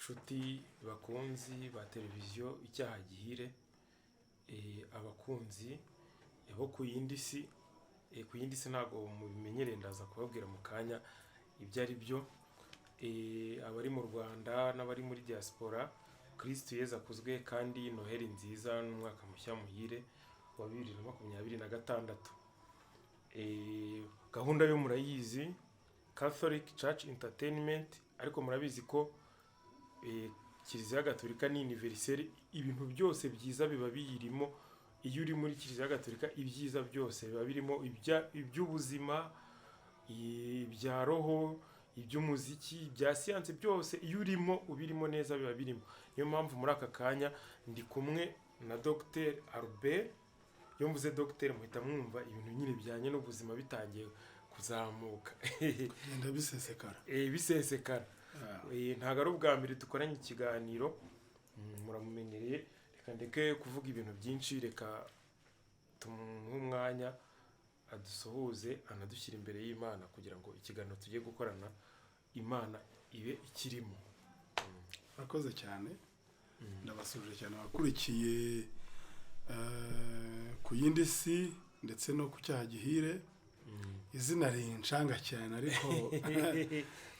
nshuti bakunzi ba televiziyo icyaha gihire, abakunzi bo ku yindi si ntago mubimenyereye, ndaza kubabwira mu kanya ibyo ari byo. Abari mu Rwanda n'abari muri diaspora, Kristo Yezu akuzwe kandi Noheli nziza n'umwaka mushya muhire wa 2026. Gahunda yo murayizi, Catholic Church Entertainment, ariko murabizi ko Kiliziya Gatolika ni universelle, ibintu byose byiza biba biyirimo. Iyo uri muri Kiliziya Gatolika, ibyiza byose biba birimo, iby'ubuzima, ibya roho, iby'umuziki, ibya siyanse, byose iyo urimo ubirimo neza biba birimo. Niyo mpamvu muri aka kanya ndi kumwe na Dr Albert. Iyo mvuze Dr muhita mwumva ibintu nyine bijyanye n'ubuzima bitangiye kuzamuka. Ndabisesekara. Bisesekara. Ntago ari ubwa mbere dukoranye ikiganiro, muramumenyereye. Reka ndeke kuvuga ibintu byinshi, reka tumuhe umwanya adusuhuze, anadushyira imbere y'Imana kugira ngo ikiganiro tugiye gukorana Imana ibe ikirimo. Murakoze cyane. Ndabasuje cyane abakurikiye ku yindi si ndetse no ku cyaha gihire. Izina rincanga cyane, ariko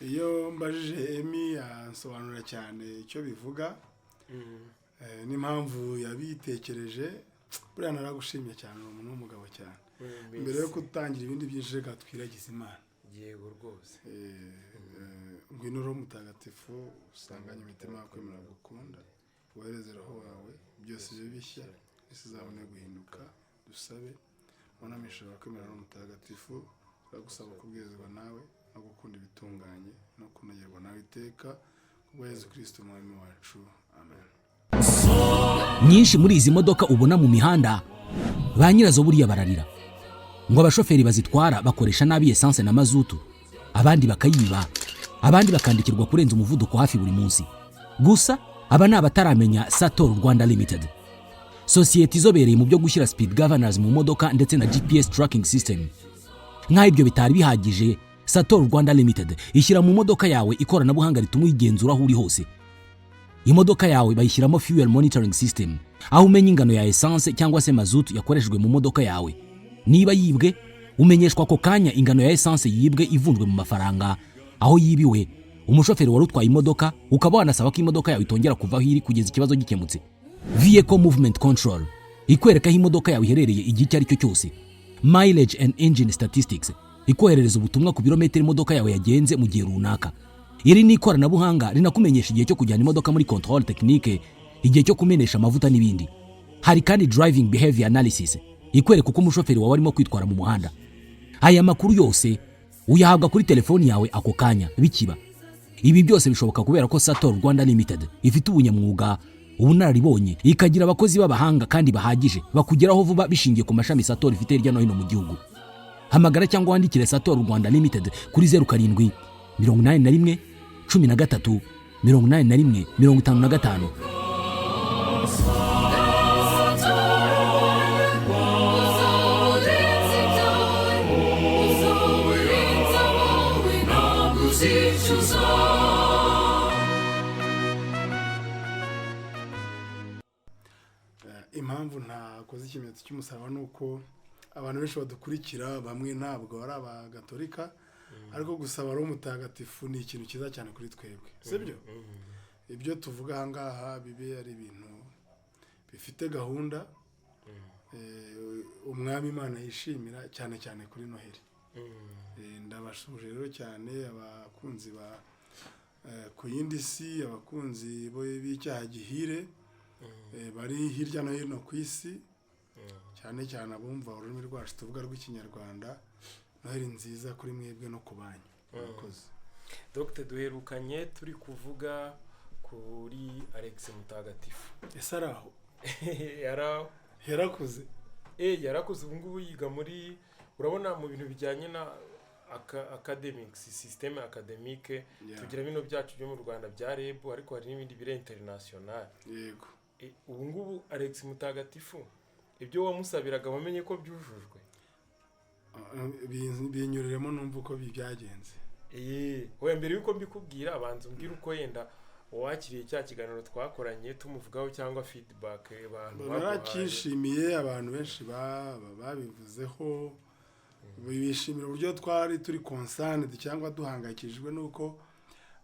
iyo mbajije Emi ansobanura cyane icyo bivuga, n'impamvu yabitekereje. Buriya naragushimye cyane, umuntu w'umugabo cyane. Mbere yo gutangira ibindi byinshi, reka twiragize Imana. Yego rwose. Ngwino Roho Mutagatifu, usanganye imitima yawe kwemera gukunda, wohereze Roho wawe, byose bibe bishya, isi izabone guhinduka. Dusabe munamisha kwemera Roho Mutagatifu, turagusaba kubwirizwa nawe no gukunda ibitunganye no kunogerwa nawe iteka, kubwa Yezu Kristo umwami wacu. Amen. Nyinshi muri izi modoka ubona mu mihanda, ba nyirazo buriya bararira ngo abashoferi bazitwara bakoresha nabi essence na mazutu, abandi bakayiba, abandi bakandikirwa kurenza umuvuduko hafi buri munsi. Gusa aba ni abataramenya Sator Rwanda Limited, sosiyete izobereye mu byo gushyira speed governors mu modoka ndetse na GPS tracking system. Nk'aho ibyo bitari bihagije, Sator Rwanda Limited ishyira mu modoka yawe ikoranabuhanga rituma uyigenzura aho uri hose. Imodoka yawe bayishyiramo fuel monitoring system, aho umenya ingano ya essence cyangwa se mazutu yakoreshejwe mu modoka yawe. Niba yibwe, umenyeshwa ko kanya ingano ya essence yibwe ivunjwe mu mafaranga. Aho yibiwe, umushoferi wari utwaye imodoka ukaba wanasaba ko imodoka yawe itongera kuva aho iri kugeza ikibazo gikemutse. Vehicle movement control ikwereka aho imodoka yawe iherereye igihe icyo ari cyo cyose. Mileage and engine statistics ikoherereza ubutumwa ku birometero imodoka yawe yagenze mu gihe runaka. Iri ni ikoranabuhanga rinakumenyesha igihe cyo kujyana imodoka muri control technique, igihe cyo kumenesha amavuta n'ibindi. Hari kandi driving behavior analysis ikwereka uko umushoferi wawe arimo kwitwara mu muhanda. Aya makuru yose uyahabwa kuri telefoni yawe ako kanya bikiba. Ibi byose bishoboka kubera ko Sator Rwanda Limited ifite ubunyamwuga, ubunararibonye, ikagira abakozi b'abahanga kandi bahagije bakugeraho vuba bishingiye ku mashami Sator ifite hirya no hino mu gihugu. Hamagara cyangwa wandikire Sator Rwanda Limited kuri 07 81 13 81 55. Impamvu ntakoze ikimenyetso cy'umusaraba nuko abantu benshi badukurikira bamwe ntabwo ari abagatolika, ariko gusaba Roho Mutagatifu ni ikintu cyiza cyane kuri twebwe, sibyo? Ibyo tuvuga aha ngaha bibe ari ibintu bifite gahunda, umwami Imana yishimira cyane cyane kuri Noheli. Ndabashuje rero cyane abakunzi ba ku yindi si, abakunzi b'icyaha gihire bari hirya no hino ku isi, cyane cyane abumva ururimi rwacu tuvuga rw'Ikinyarwanda. Noheli nziza kuri mwebwe no ku banyu. Murakoze. Dr duherukanye turi kuvuga kuri Alex Mutagatifu. Ese araho? Yarakuze. Yarakuze, ubu ngubu yiga muri, urabona mu bintu bijyanye na academics, systeme academique. Tugira bino byacu byo mu Rwanda bya REB, ariko hari n'ibindi bire international. Yego. Ubu ngubu Alex Mutagatifu, ibyo wamusabiraga wamenye ko byujujwe? Binyuriremo numva uko byagenze. Oya, mbere yuko mbikubwira abanza umbwira uko yenda uwakiriye cya kiganiro twakoranye tumuvugaho cyangwa feedback abantu barakishimiye. Abantu benshi babivuzeho bishimira uburyo twari turi concerned cyangwa duhangayikishijwe nuko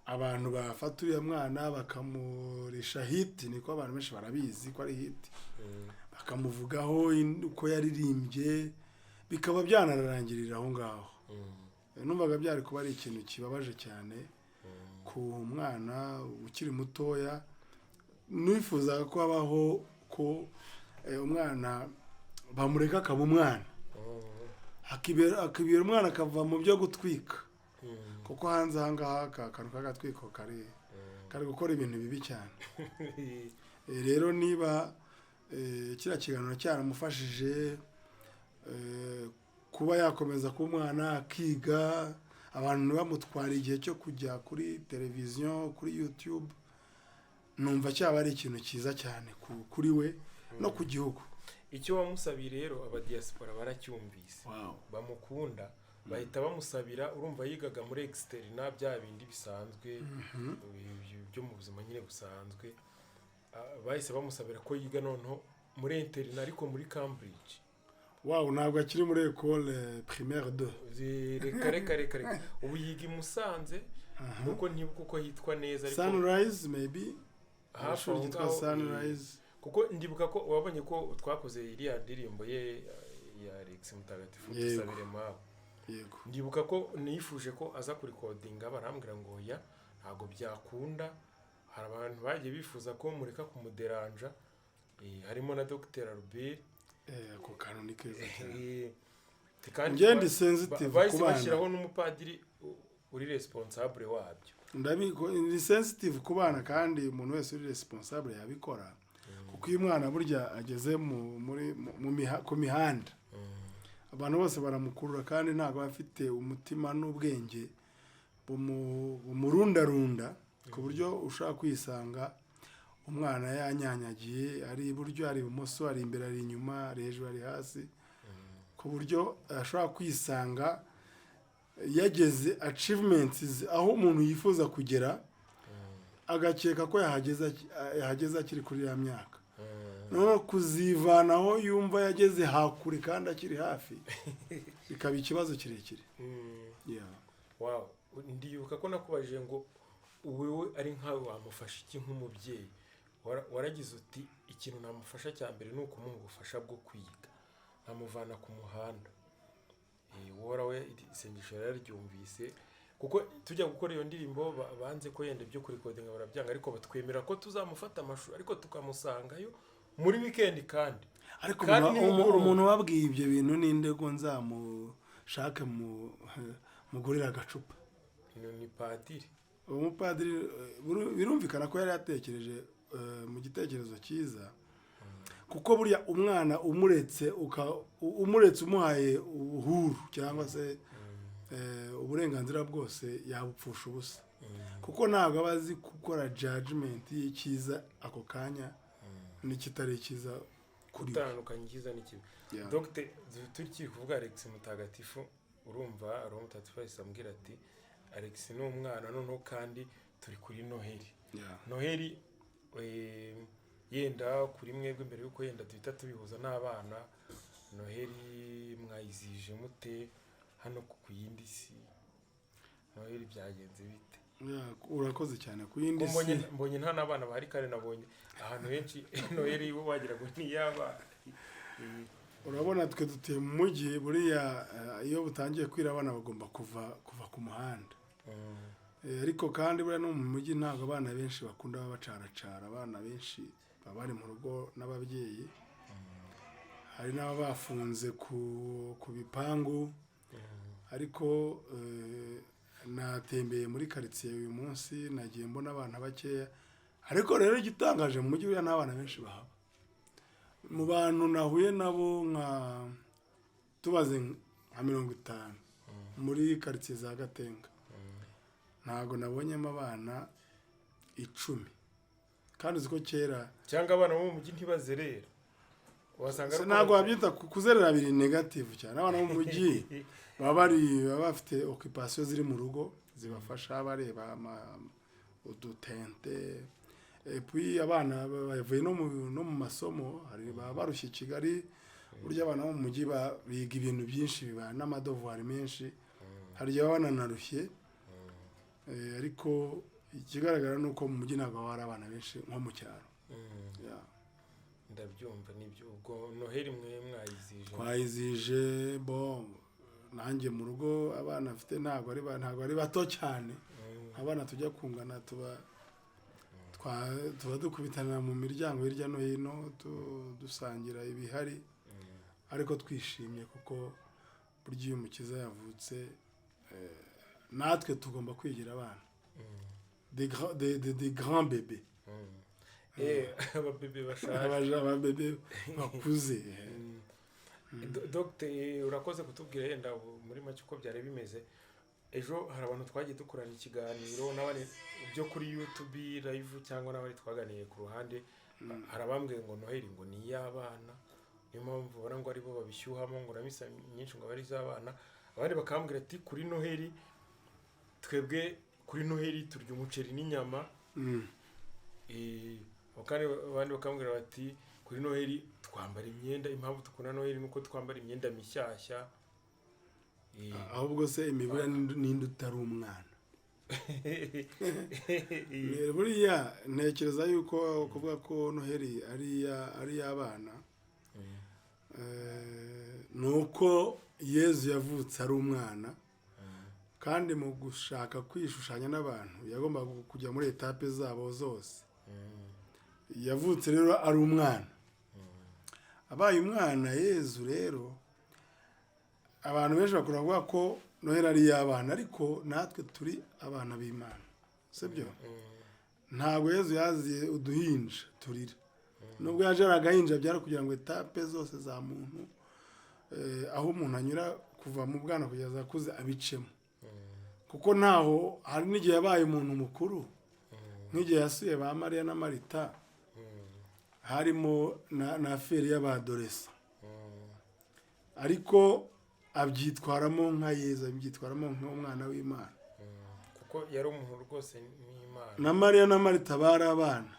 abantu bafata uriya mwana bakamurisha hit, niko abantu benshi barabizi ko ari hit, bakamuvugaho uko yaririmbye bikaba byanarangirira aho ngaho. Numvaga byari kuba ari ikintu kibabaje cyane ku mwana ukiri mutoya. Nifuzaga ko habaho ko umwana bamureka akaba umwana, akibera umwana akava mu byo gutwika, kuko hanze aha ngaha akantu k'agatwiko kari gukora ibintu bibi cyane. Rero niba kiriya kiganiro cyaramufashije kuba yakomeza kuba umwana akiga, abantu ntibamutwara igihe cyo kujya kuri televiziyo, kuri YouTube, numva cyaba ari ikintu cyiza cyane kuri we no ku gihugu. Icyo wamusabiye rero abadiaspora baracyumvise, bamukunda, bahita bamusabira. Urumva yigaga muri externa bya bindi bisanzwe byo mu buzima nyine busanzwe, bahise bamusabira ko yiga noneho muri interna ariko muri Cambridge. Ntabwo akiri muri école primaire 2. Reka ubu yiga i Musanze, nuko ntibuka uko hitwa neza ariko Sunrise maybe hafi yitwa Sunrise, kuko ndibuka ko wabonye ko twakoze iriya ndirimbo ye ya Alex Mutagatifu dusabire mawe. Yego, ndibuka ko nifuje ko aza kuri recordinga, barambwira ngo ya ntago byakunda. Hari abantu bagiye bifuza ko mureka kumuderanja, harimo na Dr. Albert. Ako kantu ni keza cyane. Ngende sensitive ku bana, bashyiraho n'umupadiri uri responsable wabyo. Ndabiko ni sensitive ku bana, kandi umuntu wese uri responsable yabikora, kuko uyu mwana burya ageze ku mihanda, abantu bose baramukurura, kandi ntabwo bafite umutima n'ubwenge bumurundarunda ku buryo ushaka kwisanga umwana yanyanyagiye, ari iburyo ari ibumoso, ari imbere ari inyuma, ari hejuru ari hasi, ku buryo ashobora kwisanga yageze achievements aho umuntu yifuza kugera, agakeka ko yahageze akiri kuri ya myaka, no kuzivanaho yumva yageze hakure kandi akiri hafi, bikaba ikibazo kirekire. Ndiyuka ko nakubajije ngo wowe ari nkawe wamufasha iki nk'umubyeyi? Waragize uti ikintu namufasha cya mbere ni ukumuha ubufasha bwo kwiga, namuvana ku muhanda. Wowe isengesho yararyumvise, kuko tujya gukora iyo ndirimbo banze ko yenda byo kuri recording barabyanga, ariko batwemera ko tuzamufata amashusho ariko tukamusangayo muri weekend. kandi ariko umuntu wabwiye ibyo bintu n'indego nzamushake mugurira agacupa. Ni padiri. Umupadiri birumvikana ko yari yatekereje mu gitekerezo cyiza, kuko burya umwana umuretse umuhaye ubuhuru cyangwa se uburenganzira bwose yabupfusha ubusa, kuko ntabwo aba azi gukora judgment y'icyiza ako kanya n'ikitari cyiza, gutandukanya icyiza n'ikibi. Dr. turi kuvuga Alex Mutagatifu, urumva Roho Mutagatifu yahise ambwira ati Alex ni umwana noneho, kandi turi kuri Noheli. Noheli yenda kuri mwebwe mbere yuko yenda duhita tubihuza n'abana, Noheli mwayizije mute hano ku yindi si? Noheli byagenze bite? Urakoze cyane. Ku yindi si mbonye nta n'abana bahari, kandi nabonye ahantu henshi Noheli bo bagira ngo ni yaba. Urabona twe dutuye mu mujyi, buriya iyo butangiye kwira abana bagomba kuva ku muhanda. Ariko kandi buriya no mu mujyi ntabwo abana benshi bakunda babacaracara, abana benshi baba bari mu rugo n'ababyeyi, hari n'aba bafunze ku bipangu. Ariko natembeye muri quartier uyu munsi, nagiye mbona abana bakeya, ariko rero igitangaje mu mujyi buriya n'abana benshi bahaba. Mu bantu nahuye nabo tubaze nka 50 muri quartier za Gatenga, ntago nabonyemo abana 10, kandi uziko kera cyangwa abana bo mu mujyi ntibazerera, wasanga ntago wabyita kuzerera biri negative cyane. Abana bo mu mujyi baba bafite occupation ziri mu rugo zibafasha, bareba udutente, puis abana bavuye no mu masomo hari barushye Kigali burya abana bo mu mujyi biga ibintu byinshi biba n'amadovuwari menshi hari igihe baba bananarushye ariko ikigaragara ni uko mu mujyi ntabwo hari abana benshi nko mu cyaro. Ndabyumva nibyo. Ubwo Noheli mwe mwayizije? Twayizije nanjye mu rugo abana afite ntabwo ari bato cyane, abana tujya kungana tuba dukubitana mu miryango hirya no hino dusangira ibihari, ariko twishimye kuko burya iyo umukiza yavutse natwe tugomba kwigira abana des grands bébés, ababebe bashaje, ababebe bakuze. Dr. urakoze kutubwira yenda muri make uko byari bimeze. Ejo hari abantu twagiye dukorana ikiganiro n'abandi byo kuri YouTube live cyangwa n'abandi twaganiye ku ruhande, hari abambwiye ngo Noheli ngo ni iy'abana, niyo mpamvu ubona ngo aribo babishyuhamo ngo na misa nyinshi ngo bari iz'abana. Abandi bakambwira ati kuri Noheli twebwe kuri Noheli turya umuceri n'inyama. Abandi bakambwira bati kuri Noheli twambara imyenda, impamvu tukunda Noheli nuko twambara imyenda mishyashya. Ahubwo se imibura n'indi utari umwana. Buriya ntekereza yuko kuvuga ko Noheli ari iy'abana nuko Yezu yavutse ari umwana, kandi mu gushaka kwishushanya n'abantu yagombaga kujya muri etape zabo zose. Yavutse rero ari umwana, abaye umwana Yezu rero abantu benshi bakunda kuvuga ko Noheli ari iy'abana, ariko natwe turi abana b'Imana, sibyo? Ntabwo Yezu yaziye uduhinja turira, nubwo yaje ari agahinja byari kugira ngo etape zose za muntu aho umuntu anyura kuva mu bwana kugeza akuze abicemo, kuko ntaho hari n'igihe yabaye umuntu mukuru, nk'igihe yasuye ba Mariya na Marita harimo na aferi y'abadoresa, ariko abyitwaramo nka Yezu, abyitwaramo nk'umwana w'Imana, kuko yari umuntu rwose n'Imana. na Mariya na Marita bari abana,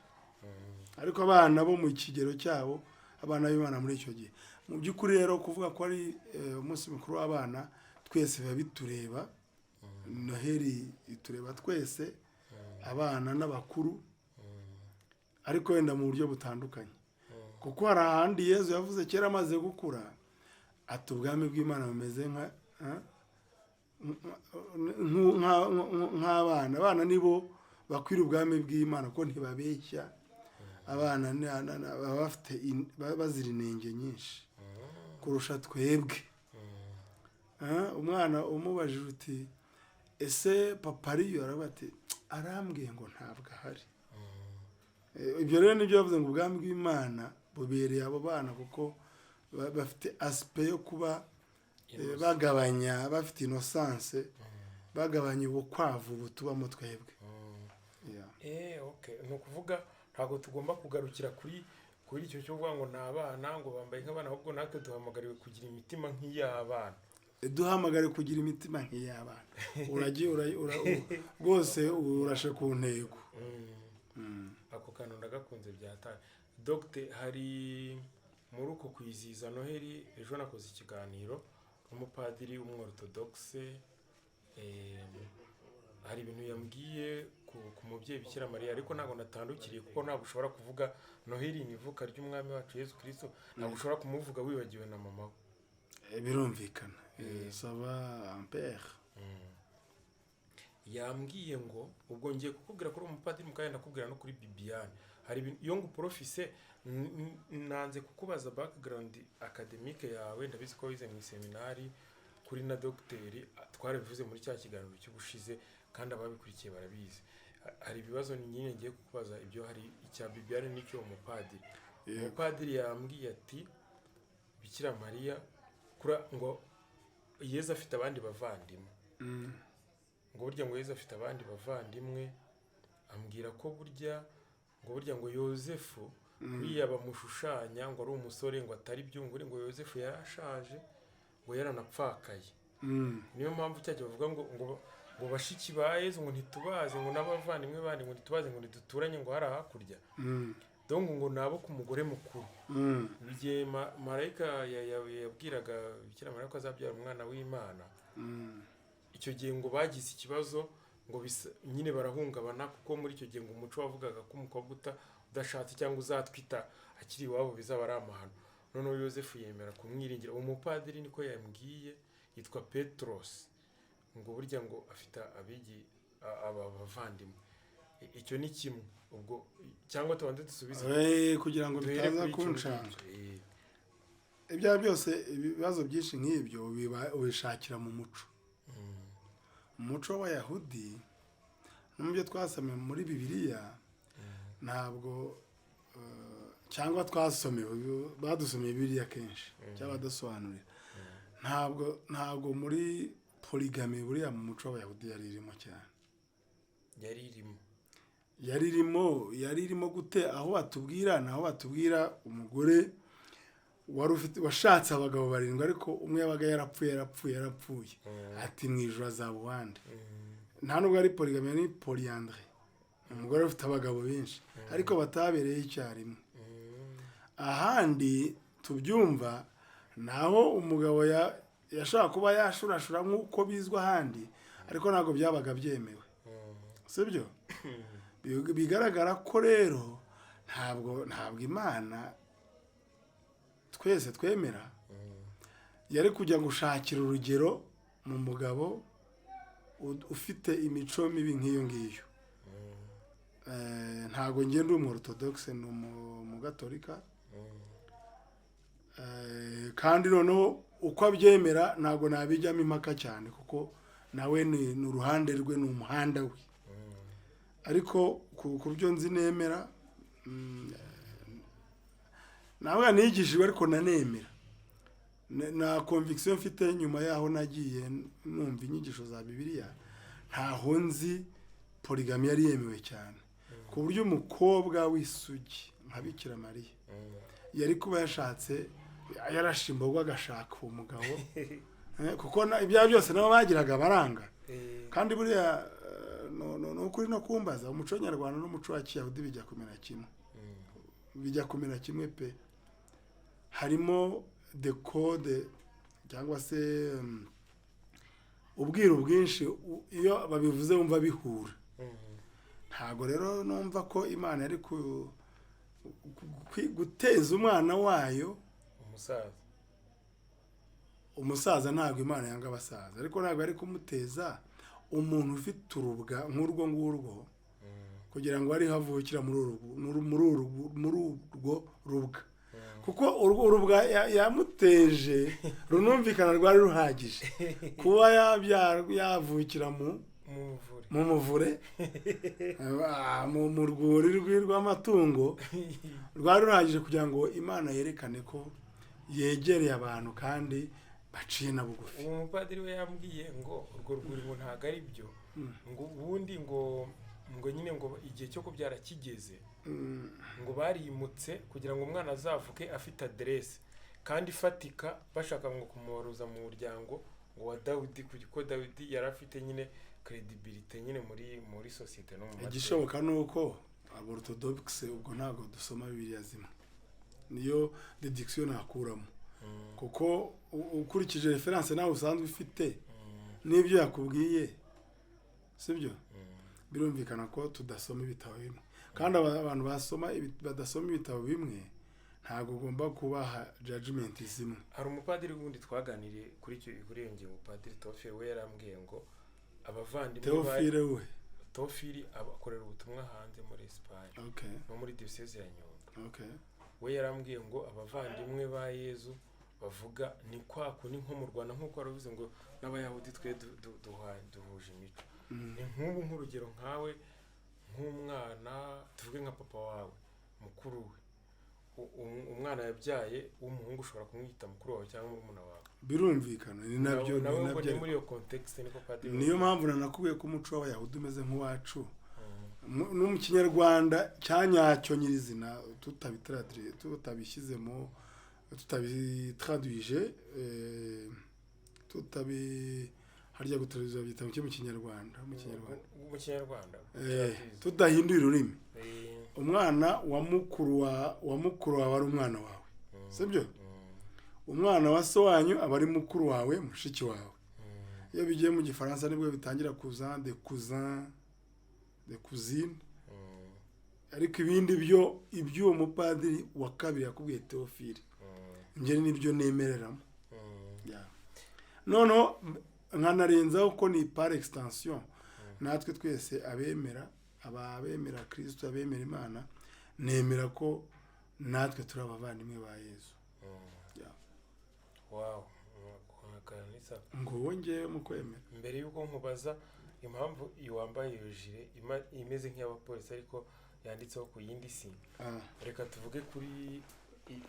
ariko abana bo mu kigero cyabo, abana b'Imana muri icyo gihe. Mu by'ukuri rero kuvuga ko ari umunsi mukuru w'abana, twese biba bitureba. Noheli itureba twese, abana n'abakuru, ariko wenda mu buryo butandukanye, kuko hari ahandi Yezu yavuze kera amaze gukura ati ubwami bw'Imana bumeze nk'abana. Abana nibo bakwira ubwami bw'Imana kuko ntibabeshya. Abana baba bazira inenge nyinshi kurusha twebwe. Umwana umubajije uti ese papa ariyo, aravuga ati arambwiye ngo ntabwo ahari. Ibyo rero nibyo bavuze ngo ubwami bw'Imana bubereye abo bana, kuko bafite aspect yo kuba bagabanya, bafite innocence, bagabanya ubukwavu butubamo twebwe. Okay, ni ukuvuga ntabwo tugomba kugarukira kuri icyo cyo kuvuga ngo ni abana ngo bambaye nk'abana, ahubwo natwe duhamagariwe kugira imitima nk'iy'abana. Duhamagare kugira imitima nk'iy'abana. Rwose urashe ku ntego. Ako kantu ndagakunze byataye. Dr. hari muri uko kwizihiza Noheli, ejo nakoze ikiganiro n'umupadiri w'umworthodoxe, hari ibintu yambwiye ku mubyeyi Bikira Mariya, ariko ntabwo natandukiriye kuko ntabwo ushobora kuvuga Noheli ni ivuka ry'umwami wacu Yesu Kristo, ntabwo ushobora kumuvuga wibagiwe na mama we. Birumvikana. Sava ampere. Yambwiye ngo ubwo ngiye kukubwira ko uri umupadiri, mukaya ndakubwira no kuri Bibiane. Hari ibintu iyo ngo profise nanze kukubaza background academique yawe, ndabizi ko wize mu seminari kuri na docteur, twarabivuze muri cya kiganiro cy'ubushize kandi ababikurikiye barabizi. Hari ibibazo nyine ngiye kukubaza, ibyo hari icya Bibiane n'icyo umupadiri. Umupadiri yambwiye ati Bikira Mariya ngo Yezu afite abandi bavandimwe, ngo burya ngo Yezu afite abandi bavandimwe, ambwira ko burya ngo Yozefu buriya bamushushanya ngo ari umusore, ngo atari byunguri, ngo Yozefu yarashaje, ngo yaranapfakaye. Niyo mpamvu cyajya bavuga ngo ngo bashiki ba Yezu ngo ntitubaze ngo n'abavandimwe bandi ngo ntitubaze ngo ntiduturanye ngo hari hakurya donc ngo nabo ku mugore mukuru igihe marayika yabwiraga Bikira Mariya ko azabyara umwana w'Imana icyo gihe ngo bagize ikibazo ngo nyine barahungabana kuko muri icyo gihe ngo umuco wavugaga ko umukobwa udashatse cyangwa uzatwita akiri iwabo bizaba ari amahano. Noneho Yosefu yemera kumwiringira. Umupadiri niko yambwiye yitwa Petros ngo burya ngo afite abavandimwe. Icyo ni kimwe ubwo cyangwa tubanze dusubize kugira ngo bitaza kunshanga. Ibya byose ibibazo byinshi nk'ibyo ubishakira mu muco. Umuco w'Abayahudi n'umubyo twasomye muri Bibiliya ntabwo cyangwa badusomeye Bibiliya kenshi cyangwa badasobanurira ntabwo muri polygamy buriya mu muco w'Abayahudi yari irimo gute aho batubwira umugore washatse abagabo 7 ariko umwe yabaga yarapfuye ati mu ijuru azaba uwande. Nta nubwo ari polygamy ni polyandry, umugore ufite abagabo benshi ariko batabereye icyarimwe. Ahandi tubyumva naho umugabo yashaka kuba yashurashura nk'uko bizwa ahandi ariko ntabwo byabaga byemewe, sibyo? Bigaragara ko rero ntabwo Imana twese twemera yari kujya gushakira urugero mu mugabo ufite imico mibi nk'iyo ngiyo. Ntabwo ngende umorthodoxe n'umugatolika kandi noneho uko abyemera ntabwo nabijyamo impaka cyane kuko nawe ni uruhande rwe ni umuhanda we, ariko ku byo nzi nemera nawe nigishijwe ariko nanemera na conviction mfite nyuma yaho nagiye numva inyigisho za Bibiliya ntaho nzi polygamy yari yemewe cyane ku buryo umukobwa w'isugi nka Bikira Mariya yari kuba yashatse yarashimburwa agashaka umugabo kuko ibya byose nabo bagiraga baranga kandi buriya no kuri no kumbaza umuco nyarwanda n'umuco wa Kiyahudi bijya kumera kimwe pe. Harimo de code cyangwa se ubwiru bwinshi iyo babivuze wumva bihura. Ntago rero numva ko Imana yari guteza umwana wayo umusaza. Ntabwo Imana yanga abasaza ariko ntabwo ari kumuteza umuntu ufite urubwa nk'urwo ngurwo kugira ngo ari havukira muri urwo rubwa kuko urubwa yamuteje runumvikana rwari ruhagije kuba yavukira mu muvure mu rwuri rw'amatungo rwari ruhagije kugira ngo Imana yerekane ko yegereye abantu kandi baciye na bugufi. Umupadiri we yambwiye ngo urwo rwuri ngo ntago ari byo ngo ubundi ngo nyine ngo igihe cyo kubyara kigeze ngo barimutse kugira ngo umwana azavuke afite adresse kandi ifatika bashaka ngo kumubaruza mu muryango ngo wa Dawidi kuko Dawidi yari afite nyine credibility nyine muri societe no mu mateka. Igishoboka nuko aborthodoxe ubwo ntago dusoma Bibiliya zimwe niyo dediction nakuramo kuko ukurikije reference nawe usanzwe ufite n'ibyo yakubwiye sibyo birumvikana ko tudasoma ibitabo bimwe kandi abantu badasoma ibitabo bimwe ntago ugomba kubaha judgment zimwe. Hari umupadiri wundi twaganiriye kuri iyo ngingo, Padiri Tofile we yarambwiye ngo abavandimwe Tofile abakorera ubutumwa hanze muri Espagne no muri diocese ya Nyundo. We yarambwiye ngo abavandimwe ba Yezu bavuga ni kwako ni nko mu Rwanda nkuko aravuze ngo n'Abayahudi twe duhuje imico. Ni nk'ubu nk'urugero nkawe nk'umwana tuvuge nka papa wawe mukuru we umwana yabyaye w'umuhungu ushobora kumwita mukuru wawe cyangwa murumuna wawe birumvikana ni nabyo muri iyo context niko Padiri. Niyo mpamvu nanakubwiye ko umuco w'Abayahudi umeze nk'uwacu no mu Kinyarwanda cyanyacyo nyirizina tutabishyizemo tutabitraduije harya gutorezo byita mu kinyarwanda mu kinyarwanda tudahinduye ururimi Eh, umwana wa mukuru wawe ari umwana wawe sibyo umwana wa so wanyu aba ari mukuru wawe mushiki wawe iyo bigiye mu gifaransa nibwo bitangira cousin de cousin de cousine ariko ibindi byo iby'uwo mupadiri wa kabiri yakubwiye Theophile njye nibyo nemereramo noneho nkanarenzaho ko ni par extension natwe twese abemera Kristo abemera Imana nemera ko natwe turi abavandimwe ba Yesu wow ngo wongeye mu kwemera mbere y'uko nkubaza impamvu wambaye iyo jire imeze nk'iy'abapolisi ariko yanditseho ku yindi si reka tuvuge kuri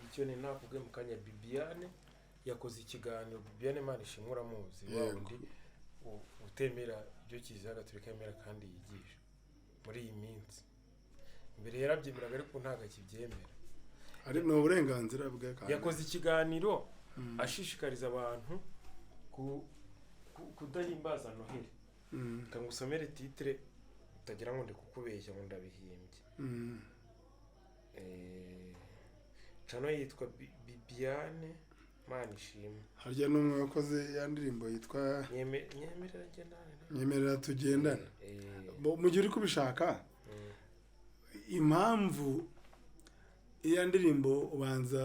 icyo ni navuge mu kanya Bibiane yakoze ikiganiro Bibiane Manishimwe uramuzi wundi utemera ibyo Kiliziya Gatolika yemera kandi yigisha muri iyi minsi mbere yarabyemeraga ariko ntago akibyemera ari no uburenganzira bwe kandi yakoze ikiganiro ashishikariza abantu kudahimbaza Noheli kangusomere titre utagira ngo ndi kukubeshya ngo ndabihimbye cano yitwa Bibiane Manishimwe harya n'umwe wakoze ya ndirimbo yitwa nyemerera tugendane mu gihe uri kubishaka impamvu iya ndirimbo ubanza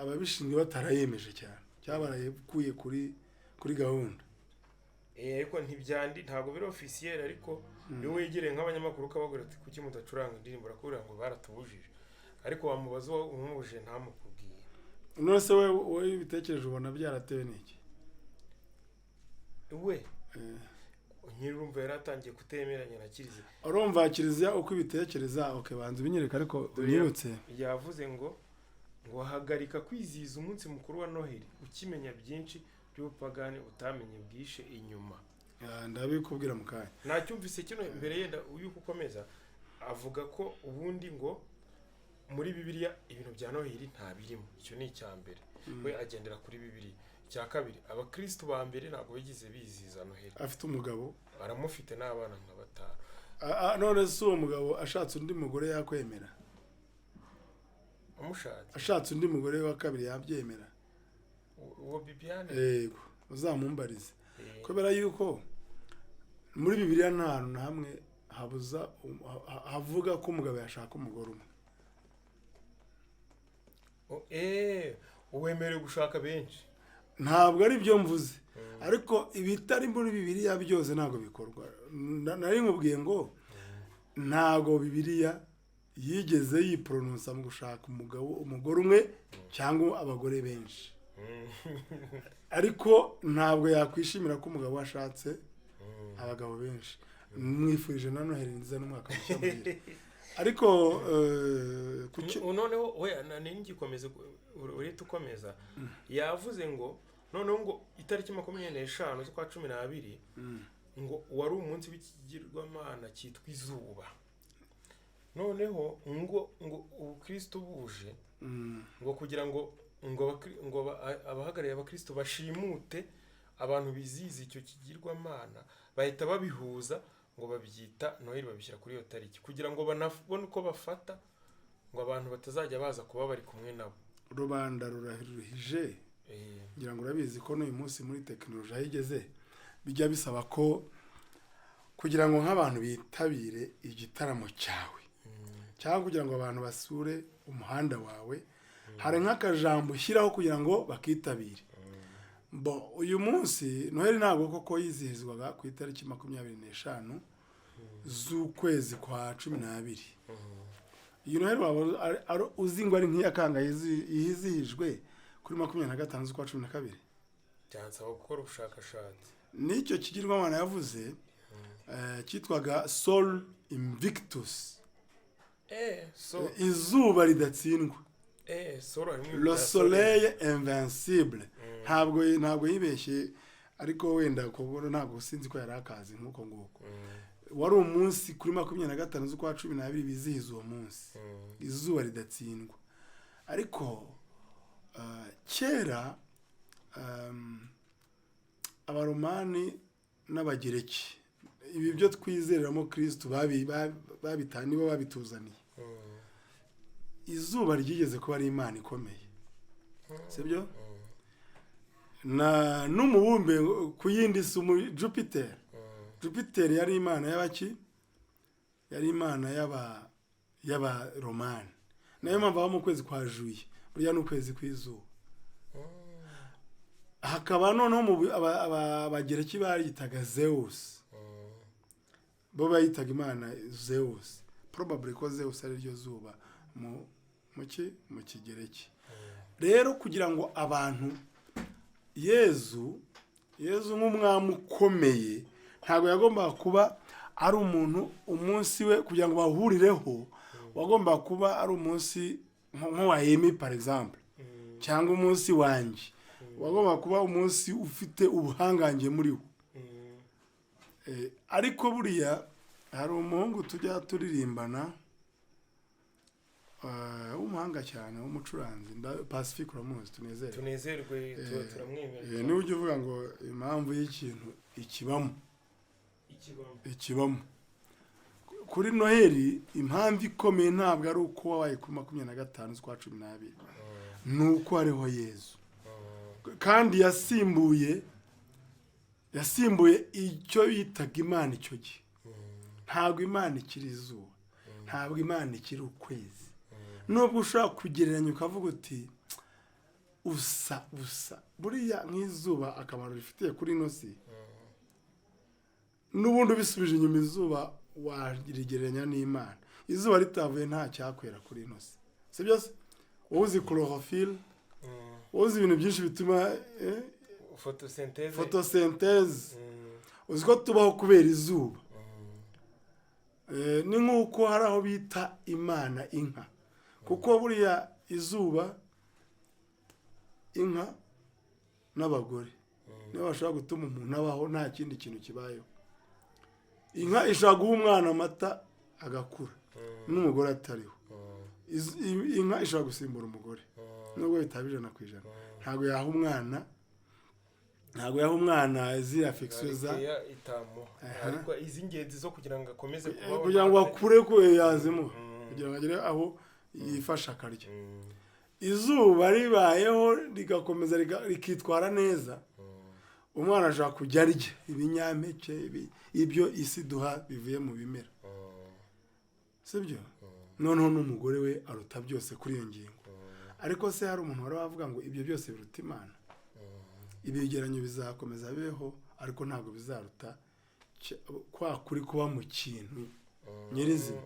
ababishinzwe batarayemeje cyane cyabarakuye kuri gahunda ariko ntabwo biri officiel ariko iyo wegereye nk'abanyamakuru kabagura ati kuki mudacuranga indirimbo rakubwira ngo baratubujije ariko wamubaza umubuje ntamukubwiye none se wowe ibitekerezo ubona byaratewe n'iki we nyirumva yaratangiye kutemeranya na Kiliziya urumva Kiliziya uko ibitekereza banza ubinyereka ariko unyibutse yavuze ngo hagarika kwizihiza umunsi mukuru wa Noheli ukimenya byinshi by'ubupagani utamenye bwishe inyuma ndabikubwira mu kanya nacyumvise kino mbere yenda yuko ukomeza avuga ko ubundi ngo muri Bibiliya ibintu bya Noheli nta birimo icyo ni icyambere we agendera kuri Bibiliya cya kabiri abakristo ba mbere ntabwo bigize bizihiza Noheli afite umugabo baramufite n'abana nka 5 none se uwo mugabo ashatse undi mugore yakwemera ashatse undi mugore wa kabiri yabyemera uwo Bibiane yego uzamumbarize kubera yuko muri Bibiliya nta hantu na hamwe havuga ko umugabo yashaka umugore umwe uwemerewe gushaka benshi ntabwo ari byo mvuze ariko ibitari muri Bibiliya byose ntabwo bikorwa nari nkubwiye ngo ntabwo Bibiliya yigeze yipronounsa mu gushaka umugore umwe cyangwa abagore benshi ariko ntabwo yakwishimira ko umugabo washatse abagabo benshi mwifurije na Noheli nziza n'umwaka mushya muhire ariko noneho we ningikomeza urita ukomeza yavuze ngo noneho ngo itariki 25 z'ukwa 12 ngo wari umunsi w'ikigirwamana cyitwa izuba noneho ngo ubukristo buje ngo kugira ngo abahagarariye abakristo bashimute abantu bizihiza icyo kigirwamana bahita babihuza ngo babyita Noheli babishyira kuri iyo tariki kugira ngo banabone uko bafata ngo abantu batazajya baza kuba bari kumwe nabo rubanda rurahiruhije ngira ngo urabizi ko n'uyu munsi muri tekinoloji ahigeze bijya bisaba ko kugira ngo nk'abantu bitabire igitaramo cyawe cyangwa kugira ngo abantu basure umuhanda wawe hari nk'akajambo ushyiraho kugira ngo bakitabire uyu munsi Noheli ntabwo koko yizihizwaga ku itariki 25 z'ukwezi kwa 12 iyi Noheli waba uzi ngo ari nk'iyakanga yizihijwe kuri 25 z'ukwa 12 byansaba gukora ubushakashatsi nicyo kigirwamana yavuze cyitwaga Sol Invictus izuba ridatsindwa le soleil invincible ntabwo yibeshye ariko wenda kubona ntabwo sinzi ko yari akazi nkuko nguko wari umunsi kuri 25 z'ukwa 12 bizihiza uwo munsi izuba ridatsindwa ariko kera abaromani n'abagereki ibi byo twizereramo Kristo nibo babituzaniye. Izuba ryigeze kuba ari imana ikomeye, sibyo? N'umubumbe ku yindi si Jupiter. Jupiter yari imana y'abaki? Yari imana y'aba Romani. Nayo mpamvu aba mu kwezi kwa Juye, burya n'ukwezi kw'izuba. Hakaba noneho abagereki bayitaga Zeus. Bo bayitaga imana Zeus. Probably ko Zeus ari ryo zuba mu kigereki. Rero kugira ngo abantu Yezu nk'umwami ukomeye ntabwo yagombaga kuba ari umuntu umunsi we kugira ngo bahurireho, wagomba kuba ari umunsi nk'uwa Emi par exemple, cyangwa umunsi wanjye. Wagomba kuba umunsi ufite ubuhangange muri wo. Ariko buriya hari umuhungu tujya turirimbana umuhanga cyane w'umucuranzi Pacifique, uramuzi? Tunezerwe turamwemera. Niwe ujya uvuga ngo impamvu y'ikintu ikibamo kuri Noheli, impamvu ikomeye ntabwo ari uko wabaye kuri 25 z'ukwa 12, nuko hariho Yezu. Kandi yasimbuye icyo bitaga imana icyo gihe. Ntabwo imana ikiri izuba, ntabwo imana ikiri ukwezi. Nubwo ushobora kugereranya ukavuga uti usa buriya nk'izuba akamaro rifitiye kuri ino si, n'ubundi bisubije inyuma izuba warigereranya n'imana. Izuba ritavuye nta cyakwera kuri ino si, sibyo se? Wowe uzi chlorophylle, wowe uzi ibintu byinshi bituma photosynthèse, uzi ko tubaho kubera izuba. Ni nk'uko hari aho bita imana inka, kuko buriya izuba, inka n'abagore nibo bashobora gutuma umuntu abaho nta kindi kintu kibayeho. Inka ishobora guha umwana amata agakura n'umugore atariho. Inka ishobora gusimbura umugore nubwo bitaba 100%. Ntabwo yaha umwana ziriya fikisuza ariko iz'ingenzi zo kugira ngo akomeze kubaho, kugira ngo akure ko yazimo, kugira ngo agere aho yifasha akarya. Izuba ribayeho rigakomeza rikitwara neza, umwana ashaka kujya arya ibinyampeke ibyo isi duha bivuye mu bimera, sibyo? Noneho n'umugore we aruta byose kuri iyo ngingo. Ariko se hari umuntu wari wavuga ngo ibyo byose biruta imana? Ibigeranyo bizakomeza bibeho, ariko ntabwo bizaruta kwa kuri kuba mu kintu nyirizina.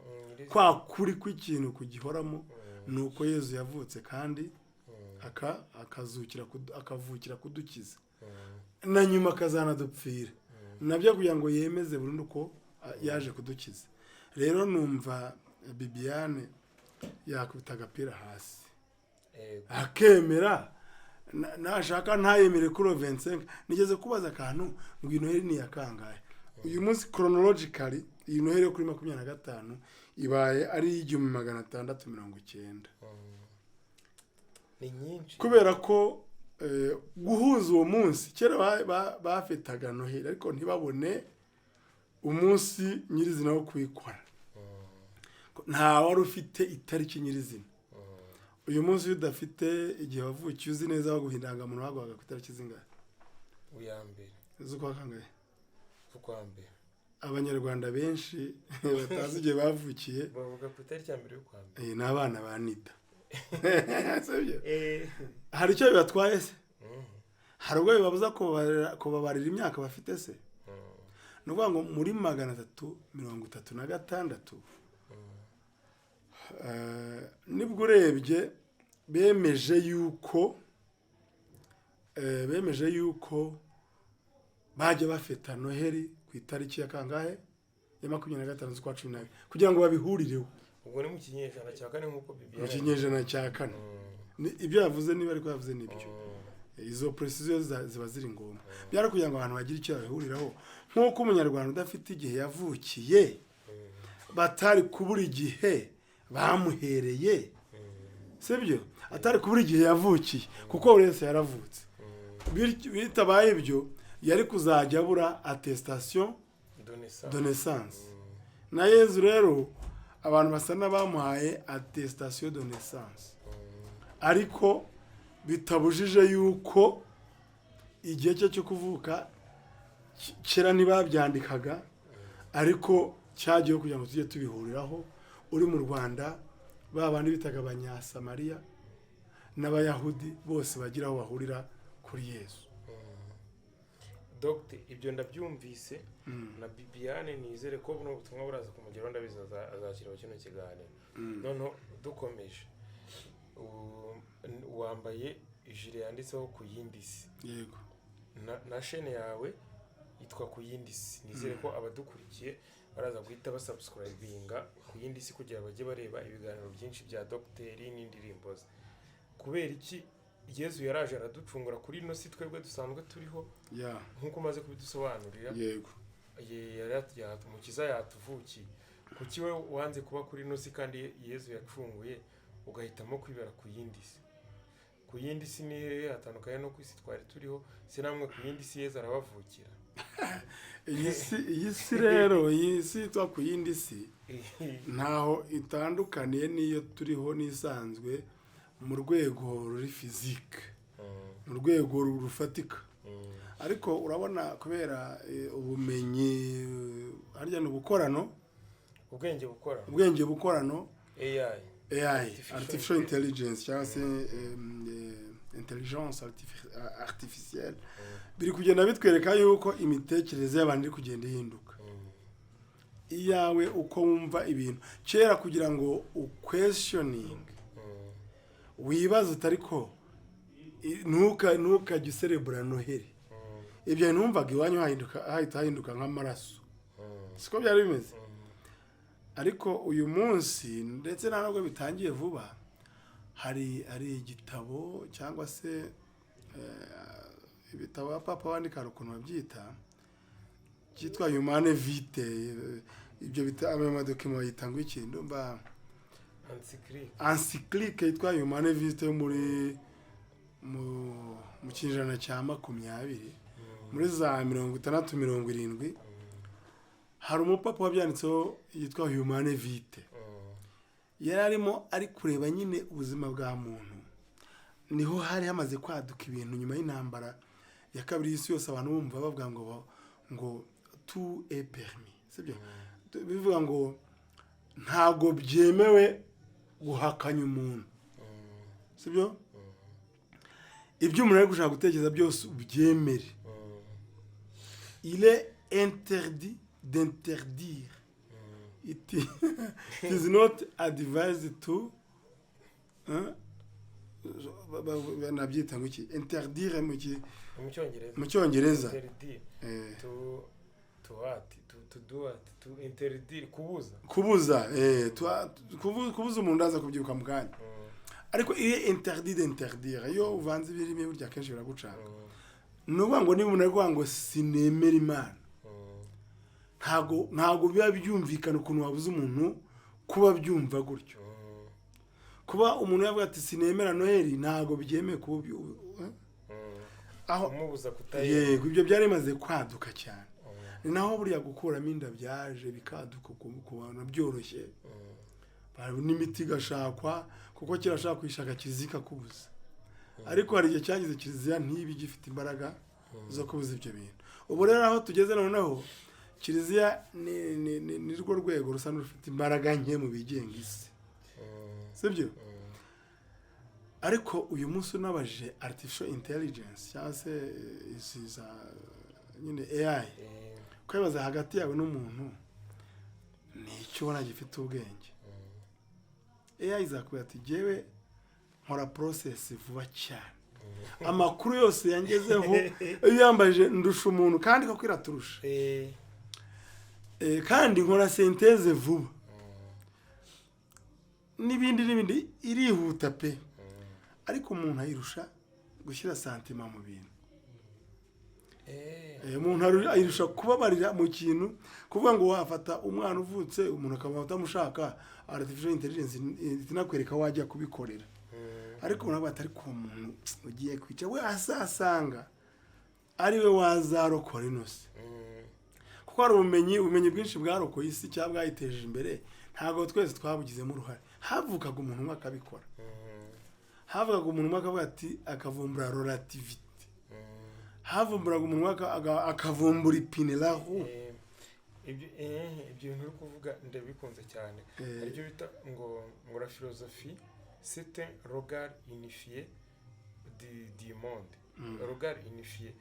Kwa kuri kw'ikintu kugihoramo nuko Yezu yavutse kandi akavukira kudukiza, na nyuma akazanadupfira nabyo kugira ngo yemeze burundu ko yaje kudukiza. Rero numva Bibiane yakubita agapira hasi akemera, nashaka ntayemere kuri 25. Nigeze kubaza akantu ngo iyi Noheli ni yakangaye. Uyu munsi chronologically iyi Noheli kuri 25 ibaye ari 1690. Ni nyinshi kubera ko guhuza uwo munsi kera bafitaga Noheli ariko ntibabone umunsi nyirizina wo kwikora. Nta wari ufite itariki nyirizina. Uyu munsi udafite igihe wavukiye uzi neza baguhindanga umuntu wagwaga ku itariki zingahe? Uyambere z'ukwa kangahe? Z'ukwa mbere. Abanyarwanda benshi batazi igihe bavukiye bavuga ku itariki ya mbere y'ukwa mbere. Ni abana ba Nida. Hari icyo bibatwaye se? Hari ubwo bibabuza kubabarira imyaka bafite se? Nuvuga ngo muri 336 nibwo urebye bemeje yuko bajya bafeta Noheli ku itariki ya kangahe ya 25 z'ukwa 12 kugira ngo babihurireho. Ubwo ni mu kinyejana cya kane nk'uko Bibiliya. Mu kinyejana cya kane. Ibyo yavuze niba ariko yavuze nibyo. Izo precision ziba ziri ngombwa. Byara kugira ngo abantu bagire icyo bahuriraho, nk'uko umunyarwanda udafite igihe yavukiye batari kubura igihe bamuhereye, sibyo? Atari kubura igihe yavukiye kuko wese yaravutse. Bitabaye ibyo yari kuzajya abura attestation Donesa. de naissance na Yezu rero abantu basa n'abamuhaye attestation de naissance ariko bitabujije yuko igihe cye cyo kuvuka kera ntibabyandikaga ariko cyagiyeho kugira ngo tujye tubihuriraho. uri mu Rwanda babandi bitaga abanyasamariya n'abayahudi bose bagira aho bahurira kuri Yesu. Dr. ibyo ndabyumvise na Bibiane nizere ko buno butumwa buraza kumugeraho ndabizi azakiraho kino kiganiro. Noneho dukomeje wambaye ijire yanditseho ku yindi si. Yego. Na chaîne yawe yitwa ku yindi si. Nizere ko abadukurikiye baraza guhita basubscribinga ku yindi si kugira bajye bareba ibiganiro byinshi bya Dr. n'indirimbo ze. Kubera iki Yezu yaraje araducungura kuri ino si twebwe dusanzwe turiho nkuko maze kubidusobanurira. Yego. Umukiza yatuvukiye. Kuki we wanze kuba kuri ino si kandi Yezu yacunguye ugahitamo kwibera ku yindi si? Ku yindi si ni hatandukanye no ku isi twari turiho, si namwe ku yindi si Yezu arabavukira. iyi si rero iyi si twa ku yindi si ntaho itandukaniye n'iyo turiho n'isanzwe mu rwego ruri physique, mu rwego rufatika. Ariko urabona kubera ubumenyi harya n'ubukorano, ubwenge bukorano, AI artificial intelligence cyangwa se intelligence artificielle biri kugenda bitwereka yuko imitekerereze y'abantu iri kugenda ihinduka. Iyawe uko wumva ibintu kera kugira ngo questioning wibaza utariko ntukajya userebura Noheli, ibyo ntumvaga iwanyu hahinduka nk'amaraso, siko byari bimeze. Ariko uyu munsi ndetse nta nubwo bitangiye vuba, hari igitabo cyangwa se ibitabo papa wandika ukuntu babyita cyitwa Humane Vitae. Ibyo bitabo amadokima yitangwa ikintu mba encyclique yitwa Humane Vitae yo muri mu kinyejana cya 20 muri za 60-70 hari umupapa wabyanditseho yitwa Humane Vitae. Yari arimo ari kureba nyine ubuzima bwa muntu. Niho hari hamaze kwaduka ibintu nyuma y'intambara ya kabiri y'isi yose, abantu bumva bavuga ngo tout est permis, sibyo? Bivuga ngo ntago byemewe guhakanya umuntu, sibyo? Ibyo umuntu ari gushaka gutekereza byose ubyemere. Il est interdit d'interdire. It is not advised to nabyita ngo iki interdire mu cyongereza kubuza umuntu aza kubyuka mu kanya. Ariko il est interdit d'interdire yo uvanze ibirimo burya kenshi biragucanga. Nuvuga ngo niba umuntu ariko ngo sinemera Imana, ntago biba byumvikana ukuntu wabuze umuntu kuba byumva gutyo. Kuba umuntu yavuga ati sinemera Noheli ntago byemeye kuba aho umubuza kutayemera. Yego, ibyo byari bimaze kwaduka cyane. Ni naho buriya gukuramo inda byaje bikaduka ku bantu byoroshye. N'imiti gashakwa kuko kirashaka kwishaka kizika kubuza. Ariko hari igihe cyagize kiliziya ntibi gifite imbaraga zo kubuza ibyo bintu. Ubu rero aho tugeze noneho kiliziya ni rwo rwego rusa n'ufite imbaraga nke mu bigenga isi, sibyo? Ariko uyu munsi unabaje artificial intelligence cyangwa se isiza nyine AI, kwibaza hagati yawe n'umuntu ni icyo ubona gifite ubwenge. AI izakubwira ati jewe nkora process vuba cyane, amakuru yose yangezeho iyo yambaje ndusha umuntu kandi ko kwiraturusha, kandi nkora synthèse vuba n'ibindi irihuta pe. Ariko umuntu ayirusha gushyira santima mu bintu. Umuntu ayirusha kubabarira mu kintu, kuvuga ngo wafata umwana uvutse umuntu akaba utamushaka, artificial intelligence itinakwereka wajya kubikorera. Ariko umuntu batari ku muntu ugiye kwica we asasanga ari we wazarokora ino si. Kuko hari ubumenyi bwinshi bwarokoye isi cyangwa bwayiteje imbere, ntabwo twese twabugizemo uruhare. Havukaga umuntu umwe akabikora, havugaga umuntu umwe akavuga ati akavumbura relativity, havumburaga umuntu umwe akavumbura ipine la roue. ibyo bintu uri kuvuga ndabikunze cyane. Aribyo bita ngo la philosophie c'est un regard unifié du monde. Regard unifié